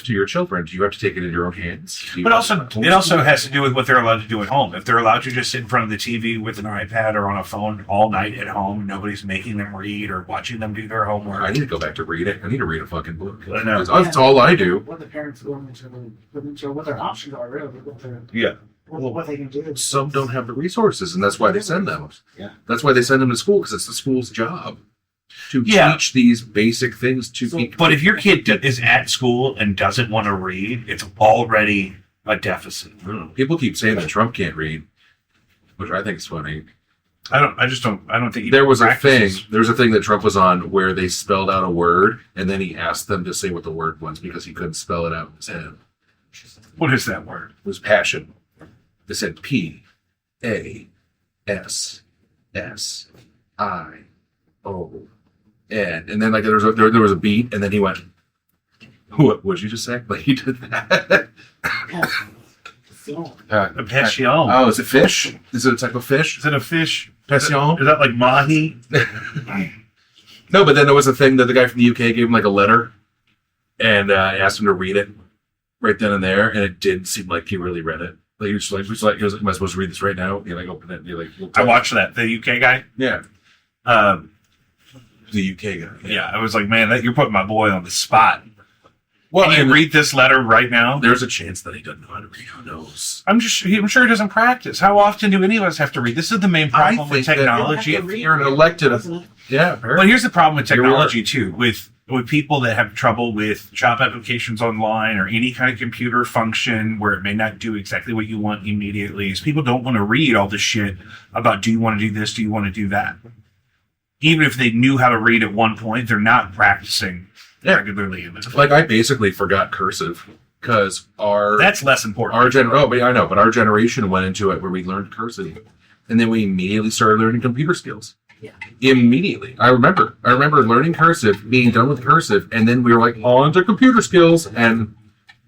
to your children, do you have to take it into your own hands? But also, it also has to do with what they're allowed to do at home. If they're allowed to just sit in front of the TV with an iPad or on a phone all night at home, nobody's making them read or watching them do their homework. I need to go back to reading. I need to read a fucking book. I know. That's all I do. What the parents go into what their options are, really. Yeah. What they can do. Some don't have the resources, and that's why they send them. Yeah. That's why they send them to school, because it's the school's job to teach these basic things to people. But if your kid is at school and doesn't want to read, it's already a deficit. People keep saying that Trump can't read, which I think is funny. I don't think There was a thing that Trump was on where they spelled out a word, and then he asked them to say what the word was because he couldn't spell it out in his head. What is that word? It was passion. They said PASSION. And then like there was a beat, and then he went, "What did you just say?" Like he did that. A passion. Oh, is it fish? Is it a type of fish? Is it a fish? Passion? Is that like mahi? No, but then there was a thing that the guy from the UK gave him like a letter and asked him to read it right then and there, and it didn't seem like he really read it. Like he was like, am I supposed to read this right now? He like opened it and he like I watched that. The UK guy? Yeah. The UK guy. Yeah, I was like, man, you're putting my boy on the spot. Well, Can you read this letter right now? There's a chance that he doesn't know how to read. Who knows? I'm sure he doesn't practice. How often do any of us have to read? This is the main problem with think that- technology. If you're an elected, yeah. Well, here's the problem with technology too, with people that have trouble with job applications online or any kind of computer function where it may not do exactly what you want immediately. Is people don't want to read all this shit about, do you want to do this? Do you want to do that? Even if they knew how to read at one point, they're not practicing regularly in this. Like I basically forgot cursive because that's less important. But I know, but our generation went into it where we learned cursive, and then we immediately started learning computer skills. Yeah. Immediately, I remember learning cursive, being done with cursive, and then we were like on to computer skills, and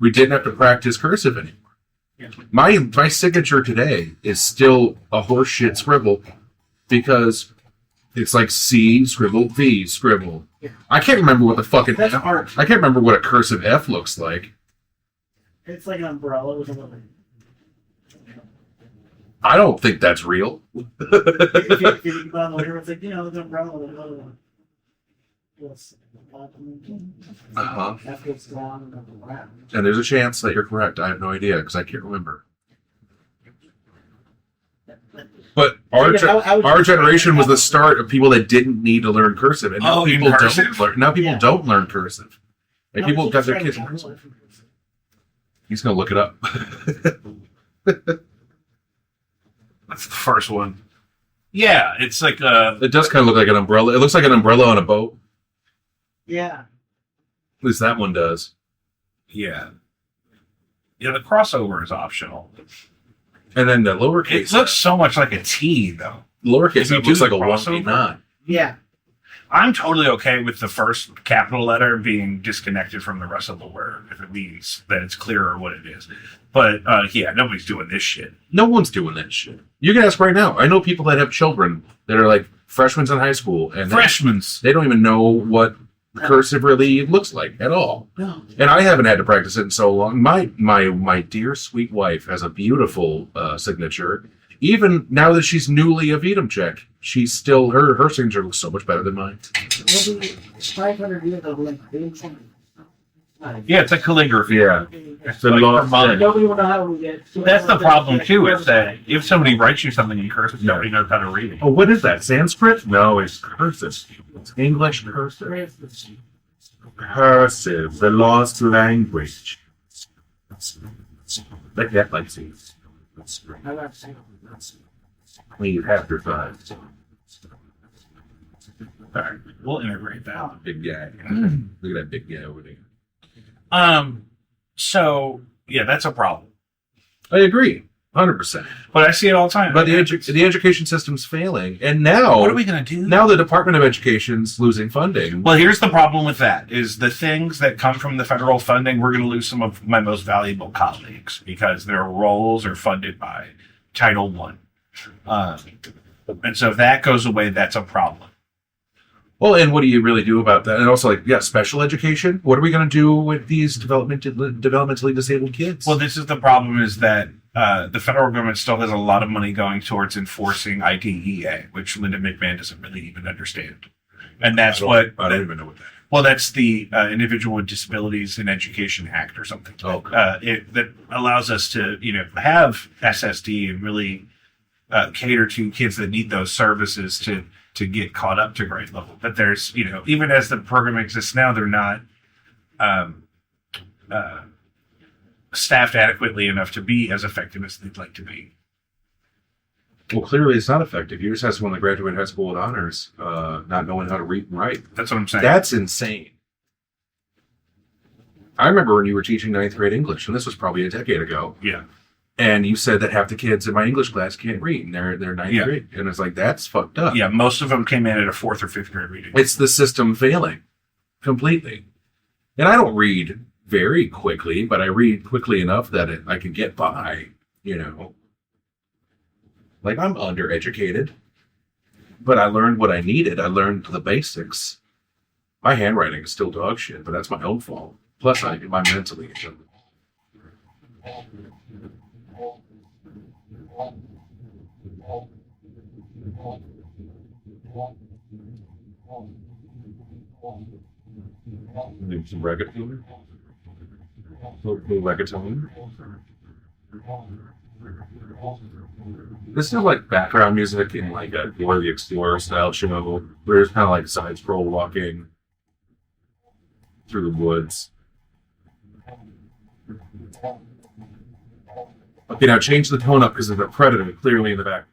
we didn't have to practice cursive anymore. Yeah. My signature today is still a horseshit scribble because it's like C scribble V scribble. Yeah. I can't remember what the fucking That's hard. I can't remember what a cursive F looks like. It's like an umbrella with a little. I don't think that's real. If you think about it later, it's like, the umbrella with a little. After it's gone, and wrap. And there's a chance that you're correct. I have no idea because I can't remember. But our generation was the start of people that didn't need to learn cursive, and now people don't learn. Now people don't learn cursive, and people got their kids. He's gonna look it up. That's the first one. Yeah, it's like It does kind of look like an umbrella. It looks like an umbrella on a boat. Yeah. At least that one does. Yeah. Yeah, the crossover is optional. And then the lowercase. It looks so much like a T, though. Lowercase It looks like a crossover? 1v9. Yeah. I'm totally okay with the first capital letter being disconnected from the rest of the word if it means that it's clearer what it is. But yeah, nobody's doing this shit. No one's doing that shit. You can ask right now. I know people that have children that are like freshmen in high school, and Freshmen's. they don't even know what cursive really looks like at all. No. And I haven't had to practice it in so long. My dear sweet wife has a beautiful signature. Even now that she's newly a Vitam Czech, she's still her signature looks so much better than mine. It'll be 500 years of like Yeah, it's like calligraphy. Yeah. It's like Vermont. Nobody will know how we get. That's the problem too. Is that if somebody writes you something in cursive, nobody knows how to read it. Oh, what is that? Sanskrit? No, it's cursive. It's English cursive. Cursive, the lost language. Like that, like see. Please have your fun. All right, we'll integrate that. Big guy. Look at that big guy over there. So yeah, that's a problem. I agree, 100%. But I see it all the time. But the education system's failing, and now what are we going to do? Now the Department of Education's losing funding. Well, here's the problem with that: is the things that come from the federal funding, we're going to lose some of my most valuable colleagues because their roles are funded by Title I, and so if that goes away, that's a problem. Well, and what do you really do about that? And also, special education. What are we going to do with these developmentally disabled kids? Well, this is the problem: is that the federal government still has a lot of money going towards enforcing IDEA, which Linda McMahon doesn't really even understand, and that's I don't even know what that is. Well, that's the Individual with Disabilities in Education Act or something. Okay. That allows us to, have SSD and really cater to kids that need those services to get caught up to grade level. But there's, even as the program exists now, they're not staffed adequately enough to be as effective as they'd like to be. Well, clearly it's not effective. You just have someone that graduated high school with honors, not knowing how to read and write. That's what I'm saying. That's insane. I remember when you were teaching 9th grade English, and this was probably a decade ago. Yeah. And you said that half the kids in my English class can't read, and they're 9th grade. And it's like, that's fucked up. Yeah, most of them came in at a 4th or 5th grade reading. It's the system failing completely. And I don't read very quickly, but I read quickly enough that I can get by. Like, I'm undereducated, but I learned what I needed. I learned the basics. My handwriting is still dog shit, but that's my own fault. Plus, I'm mentally ill. Maybe some reggaeton. Reggaeton. This is like background music in like a Dora the Explorer style show, where it's kind of like side scroll walking through the woods. Okay, now change the tone up because there's a predator clearly in the back.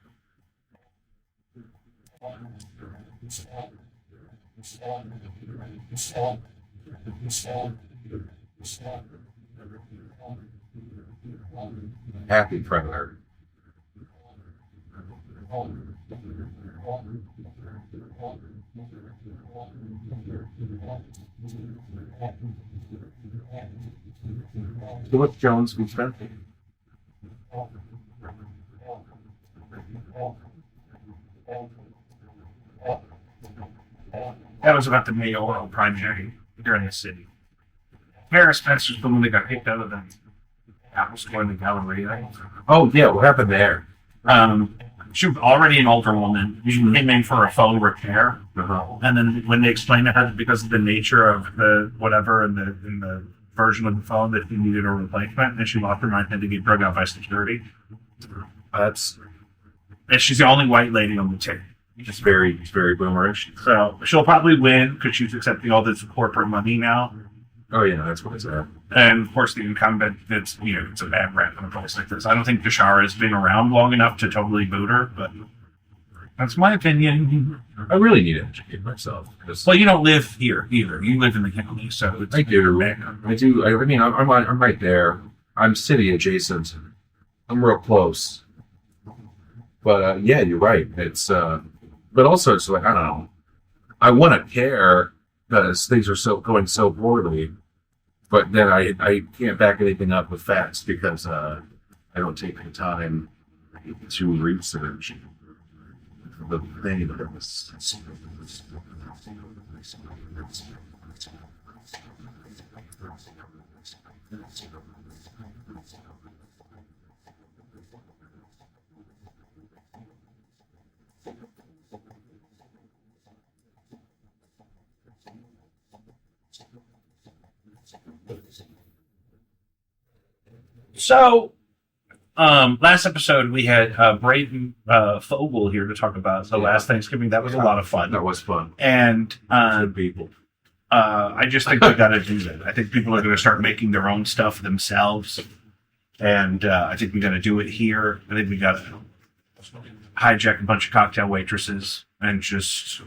Happy predator. So what's Jones we spent? That was about the mayoral primary here in the city. Mara Spencer's the one that got kicked out of the Apple Store in the Galleria. Oh yeah, what happened there? She was already an older woman. She came in for a phone repair, and then when they explained to her that because of the nature of the whatever in the version of the phone that she needed a replacement, and she lost her mind and had to get drugged out by security. And she's the only white lady on the team. it's very boomerish. So she'll probably win because she's accepting all this corporate money now. Oh yeah, that's what it's at. And of course, the incumbent, it's a bad rep in a place like this. I don't think Deshara has been around long enough to totally boot her, but that's my opinion. I really need to educate myself. Well, you don't live here either. You live in the county, so it's I do. I mean, I'm right there. I'm city adjacent. I'm real close. But yeah, you're right. It's but also it's like I don't know. I want to care because things are going so poorly, but then I can't back anything up with facts because I don't take the time to research the thing. So, last episode we had Braden Fogel here to talk about the last Thanksgiving. That was a lot of fun. That was fun. And Good people. I just think we got to do that. I think people are going to start making their own stuff themselves. And I think we got to do it here. I think we got to hijack a bunch of cocktail waitresses and just...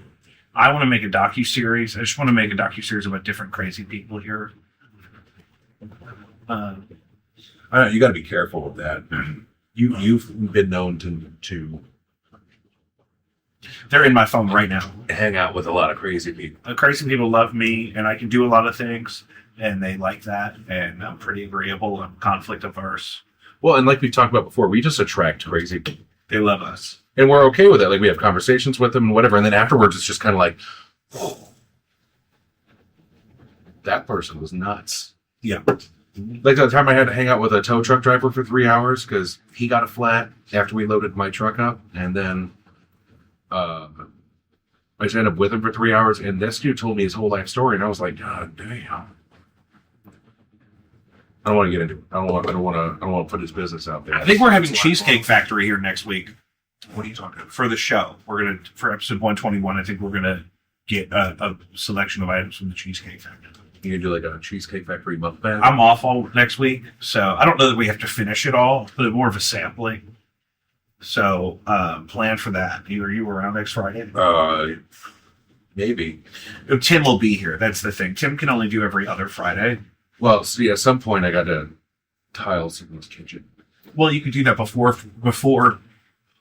I want to make a docu-series. I just want to make a docu-series about different crazy people here. I know, you got to be careful with that. You've been known to They're in my phone right now. hang out with a lot of crazy people. Crazy people love me, and I can do a lot of things, and they like that, and I'm pretty agreeable. I'm conflict averse. Well, and like we talked about before, we just attract crazy people. They love us. And we're okay with it. Like, we have conversations with them and whatever. And then afterwards, it's just kind of like, that person was nuts. Yeah. Like the time I had to hang out with a tow truck driver for 3 hours because he got a flat after we loaded my truck up. And then I just ended up with him for 3 hours. And this dude told me his whole life story. And I was like, God damn. I don't want to get into it. I don't want to put his business out there. I think we're having Cheesecake Factory here next week. What are you talking about? For the show. For episode 121, I think we're going to get a selection of items from the Cheesecake Factory. You can do like a Cheesecake Factory mukbang. I'm off all next week, so I don't know that we have to finish it all, but more of a sampling. So plan for that. Are you around next Friday? Maybe. Tim will be here. That's the thing. Tim can only do every other Friday. Well, see, at some point I got to tile someone's kitchen. Well, you could do that before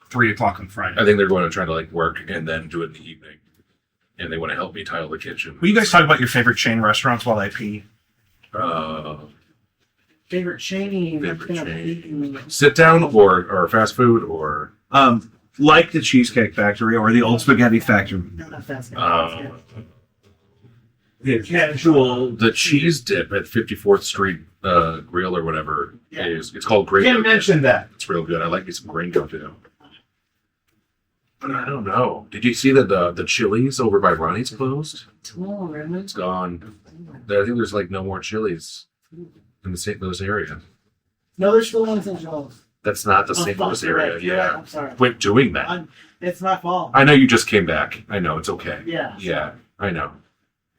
3 o'clock on Friday. I think they're going to try to like work and then do it in the evening. And they want to help me tile the kitchen. Will you guys talk about your favorite chain restaurants while I pee? Favorite chain. Favorite I'm gonna chain. be- Sit down or fast food or Like the Cheesecake Factory or the Old Spaghetti Factory. No, not fast. The casual. the cheese dip at 54th Street Grill or whatever Yeah. it's called Gringo. Can't mention that. It's real good. I like me some Gringo too. But I don't know. Did you see that the Chili's over by Ronnie's closed? Oh, really? It's gone. I think there's like no more Chili's in the St. Louis area. No, there's still one in St. John's. That's not the Oh, St. fuck, Louis you're area. right, you're right, Yeah. I'm sorry. Quit doing that. It's my fault. I know you just came back. I know it's okay. Yeah. Yeah, I know.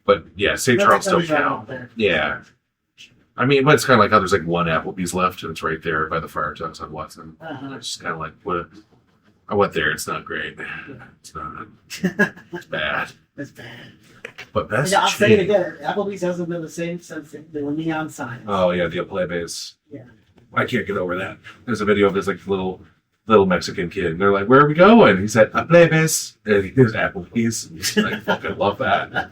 But yeah, St. That's Charles like don't those out count. there. Yeah. I mean, but it's kind of like how there's like one Applebee's left, and it's right there by the fire trucks on Watson. Uh-huh. It's just kind of like, what? I went there. It's not great. It's not. It's bad. It's bad. But best Yeah, I'll say it chain- again. Applebee's hasn't been the same since they were neon signs. Oh yeah, the Plebes. Yeah. I can't get over that. There's a video of this like little Mexican kid, and they're like, "Where are we going?" He said, "A Plebes," and here's Applebee's. I fucking love that.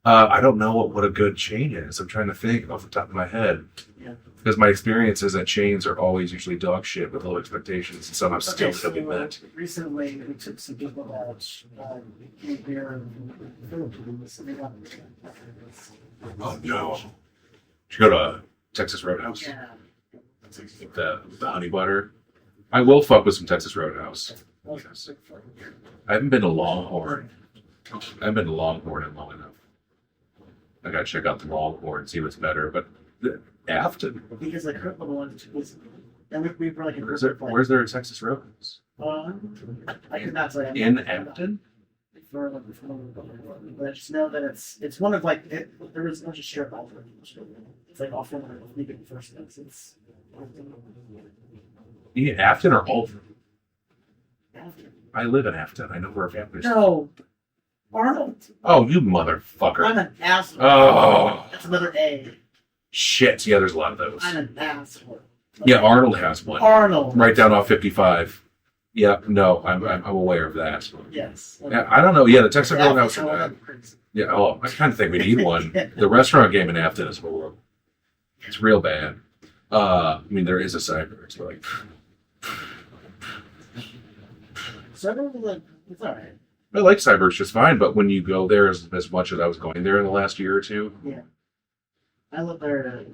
I don't know what a good chain is. I'm trying to think off the top of my head. Yeah. Because my experience is that chains are always usually dog shit with low expectations, and somehow still Okay, don't get met. recently we took some people out came here in the Philippines. And they got Oh no! Did you go to Texas Roadhouse? Yeah. The honey butter. I will fuck with some Texas Roadhouse. I haven't been to Longhorn. I haven't been to Longhorn in long enough. I gotta check out the Longhorn and see what's better. But Afton, Because like her little one was, and we were like, where's there a Texas Roadhouse? I could not say In Afton? but I just know that it's one of like there is no just strip out there. It's like off one of the first things. It's Yeah, Afton or Alton? after. I live in Afton. I know where our family is. No, Arnold. Oh, you motherfucker. I'm an asshole. Oh. That's another A. Shit. Yeah, there's a lot of those. I'm an asshole. Yeah, Arnold has one. Arnold. Right down off 55. Yeah, no, I'm aware of that. Yes. Yeah, I don't know. Yeah, the Texas Yeah, Roadhouse. that's how I'm crazy. Yeah, oh, I kind of think we need one. The restaurant game in Afton is horrible. It's real bad. I mean, there is a Cyborg. It's like, So everyone was like, it's all right. I like Cyborgs just fine, but when you go there as much as I was going there in the last year or two, I love their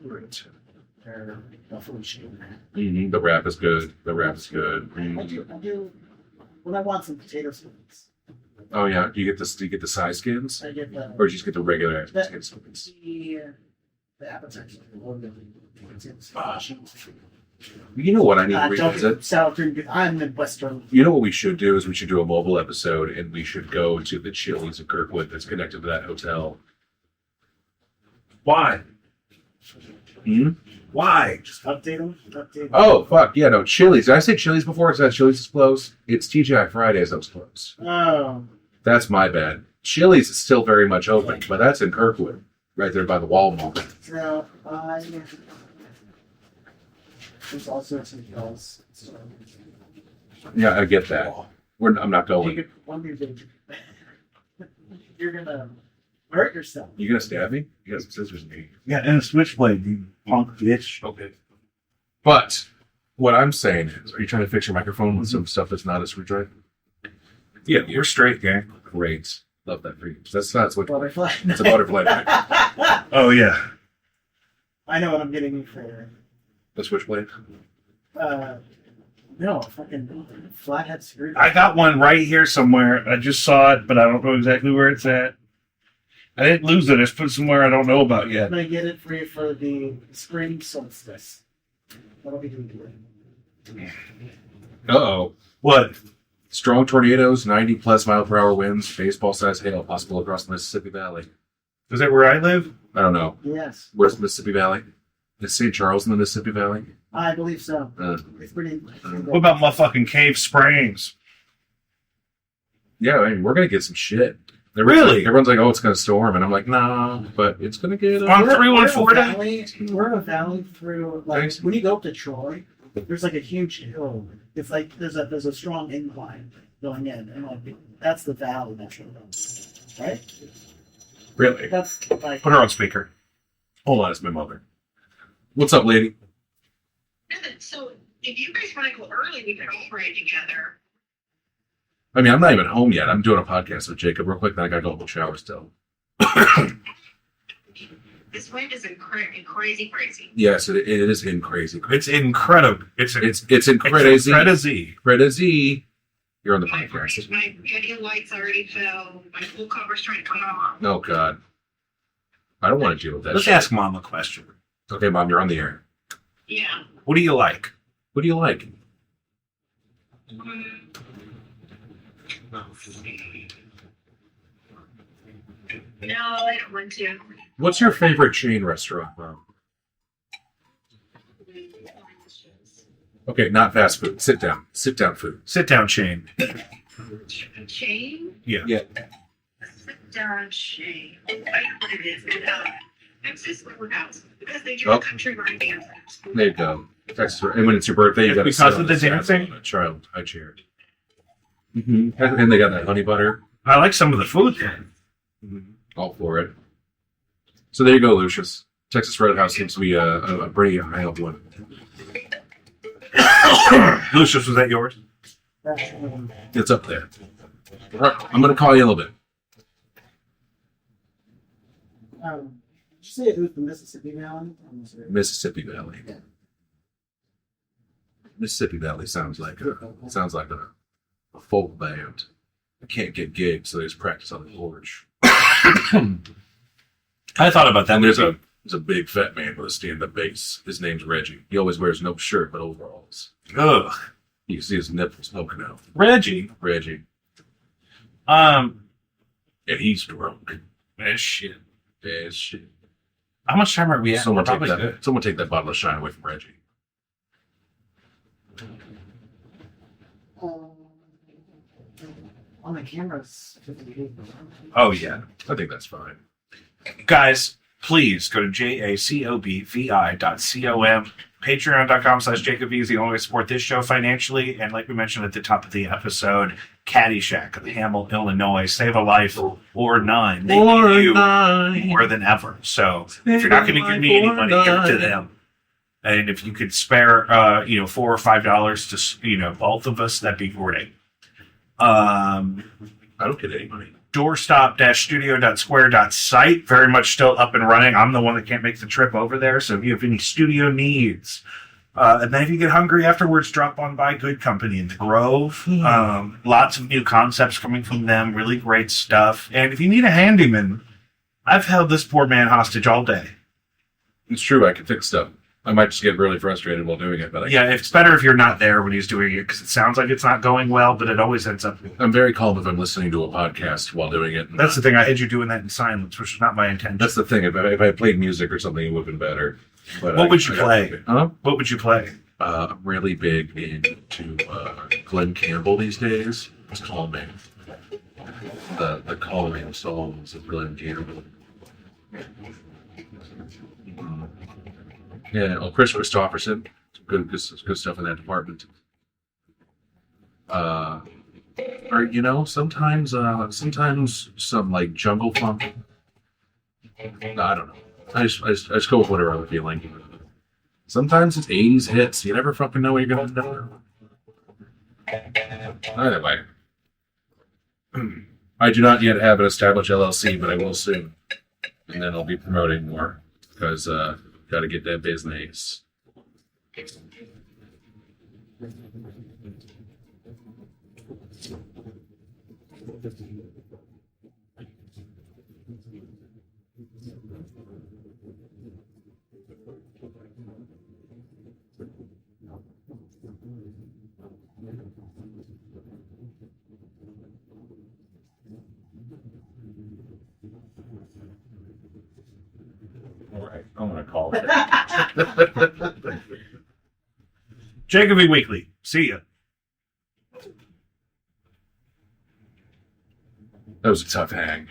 buffalo chicken. the wrap is good. The wrap is good. I do when I want some potato skins. Oh yeah, do you get the size skins, I get the or do you just get the regular potato skins? the appetizer. You know what I need to Don't revisit? get sour cream. Because I'm Midwestern. You know what we should do is we should do a mobile episode, and we should go to the Chili's in Kirkwood that's connected to that hotel. Why? Hmm? Why? Just update them. Update them. Oh fuck yeah, no Chili's. Did I say Chili's before? Is that Chili's is closed? It's TGI Fridays that was closed. Oh. That's my bad. Chili's is still very much open, but that's in Kirkwood, right there by the Walmart. So there's also some else. So, Yeah, I get that. I'm not going. you're gonna hurt yourself. You gonna stab me? You got some scissors in me. Yeah, and a switchblade, you punk bitch. Okay. But what I'm saying is, are you trying to fix your microphone with some stuff that's not a screwdriver? Yeah, you're straight, gang. Great. Love that for you. That's not a switchblade. Butterfly. It's a butterfly knife. Oh yeah. I know what I'm getting for. The switchblade. No, fucking flathead screw. I got one right here somewhere. I just saw it, but I don't know exactly where it's at. I didn't lose it. It's put somewhere I don't know about I'm yet. gonna get it for you for the spring solstice. That'll be good. Uh-oh. What? Strong tornadoes, 90 plus mile per hour winds, baseball sized hail possible across the Mississippi Valley. Is that where I live? I don't know. Yes, Where's the Mississippi Valley? Is St. Charles in the Mississippi Valley? I believe so. It's pretty. What about motherfucking Cave Springs? Yeah, I mean, we're going to get some shit. Really? Everyone's like, oh, it's going to storm. And I'm like, nah, but it's going to get... On We're in a 314? valley. We're in a valley through like Thanks. when you go up to Troy, there's like a huge hill. It's like there's a strong incline going in, and like that's the valley that you're in, right? Really? That's like Put her on speaker. Hold on, it's my mother. What's up, lady? Listen, so if you guys want to go early, we can all pray together. I mean, I'm not even home yet. I'm doing a podcast with Jacob real quick. Then I gotta go shower still. This wind is crazy. Yes, it is in crazy. It's incredible. It's in crazy. crazy. Crazy. You're on the My podcast. patio lights already fell. My pool cover's trying to come off. Oh God, I don't want to deal with that. Let's shit. ask Mom a question. Okay, Mom, you're on the air. Yeah. What do you like? What do you like? No, I don't want to. What's your favorite chain restaurant, Mom? Okay, not fast food. Sit down. Sit down food. Sit down, Shane. Shane? Yeah. Sit down, Shane. I know what it is. Texas Roadhouse. Because they do a country line dance. There you go. Texas, and when it's your birthday, you got to Because of the dancing? A child high chair. Mm-hmm. And they got that honey butter. I like some of the food there. All for it. So there you go, Lucius. Texas Roadhouse seems to be a pretty high up one. Lucius, was that yours? It's up there. I'm going to call you in a little bit. Did you say it was the Mississippi Valley? Mississippi Valley. Yeah. Mississippi Valley sounds like a folk band. I can't get gigs, so they just practice on the porch. I thought about that. And there's a big fat man with a stand-up bass. His name's Reggie. He always wears no shirt but overalls. Ugh. You can see his nipples poking out. Reggie. And he's drunk. As shit. As shit. How much time are we at? Someone Probably take good. that bottle of shine away from Reggie. On the cameras, 58. Oh, yeah. I think that's fine. Guys, please go to jacobvi.com, patreon.com/JacobV is the only way to support this show financially. And like we mentioned at the top of the episode, Caddyshack of Hamel, Illinois, save a life or none. They need you more than ever. So if you're not going to give me any money, give it to them. And if you could spare, $4 or $5 to, both of us, that'd be great. I don't get any money. Doorstop-Studio.Square.Site, very much still up and running. I'm the one that can't make the trip over there, so if you have any studio needs, and then if you get hungry afterwards, drop on by Good Company in the Grove. Lots of new concepts coming from them, really great stuff. And if you need a handyman, I've held this poor man hostage all day. It's true, I can fix stuff. I might just get really frustrated while doing it, but Yeah, it's better if you're not there when he's doing it, because it sounds like it's not going well, but it always ends up. I'm very calm if I'm listening to a podcast while doing it. That's the thing. I had you doing that in silence, which is not my intention. That's the thing. If I played music or something, it would have been better. But What would you play? Huh? What would you play? I'm really big into Glenn Campbell these days. It's calming. The calming songs of Glenn Campbell. Yeah, Chris Christopherson. Good stuff in that department. Or sometimes some like jungle funk. No, I don't know. I just go with whatever I'm feeling. Sometimes it's 80s hits. You never fucking know what you're gonna do. Either way, I do not yet have an established LLC, but I will soon, and then I'll be promoting more because got to get that business. All right, I'm going to call it. Jacoby Weekly. See ya. That was a tough hang.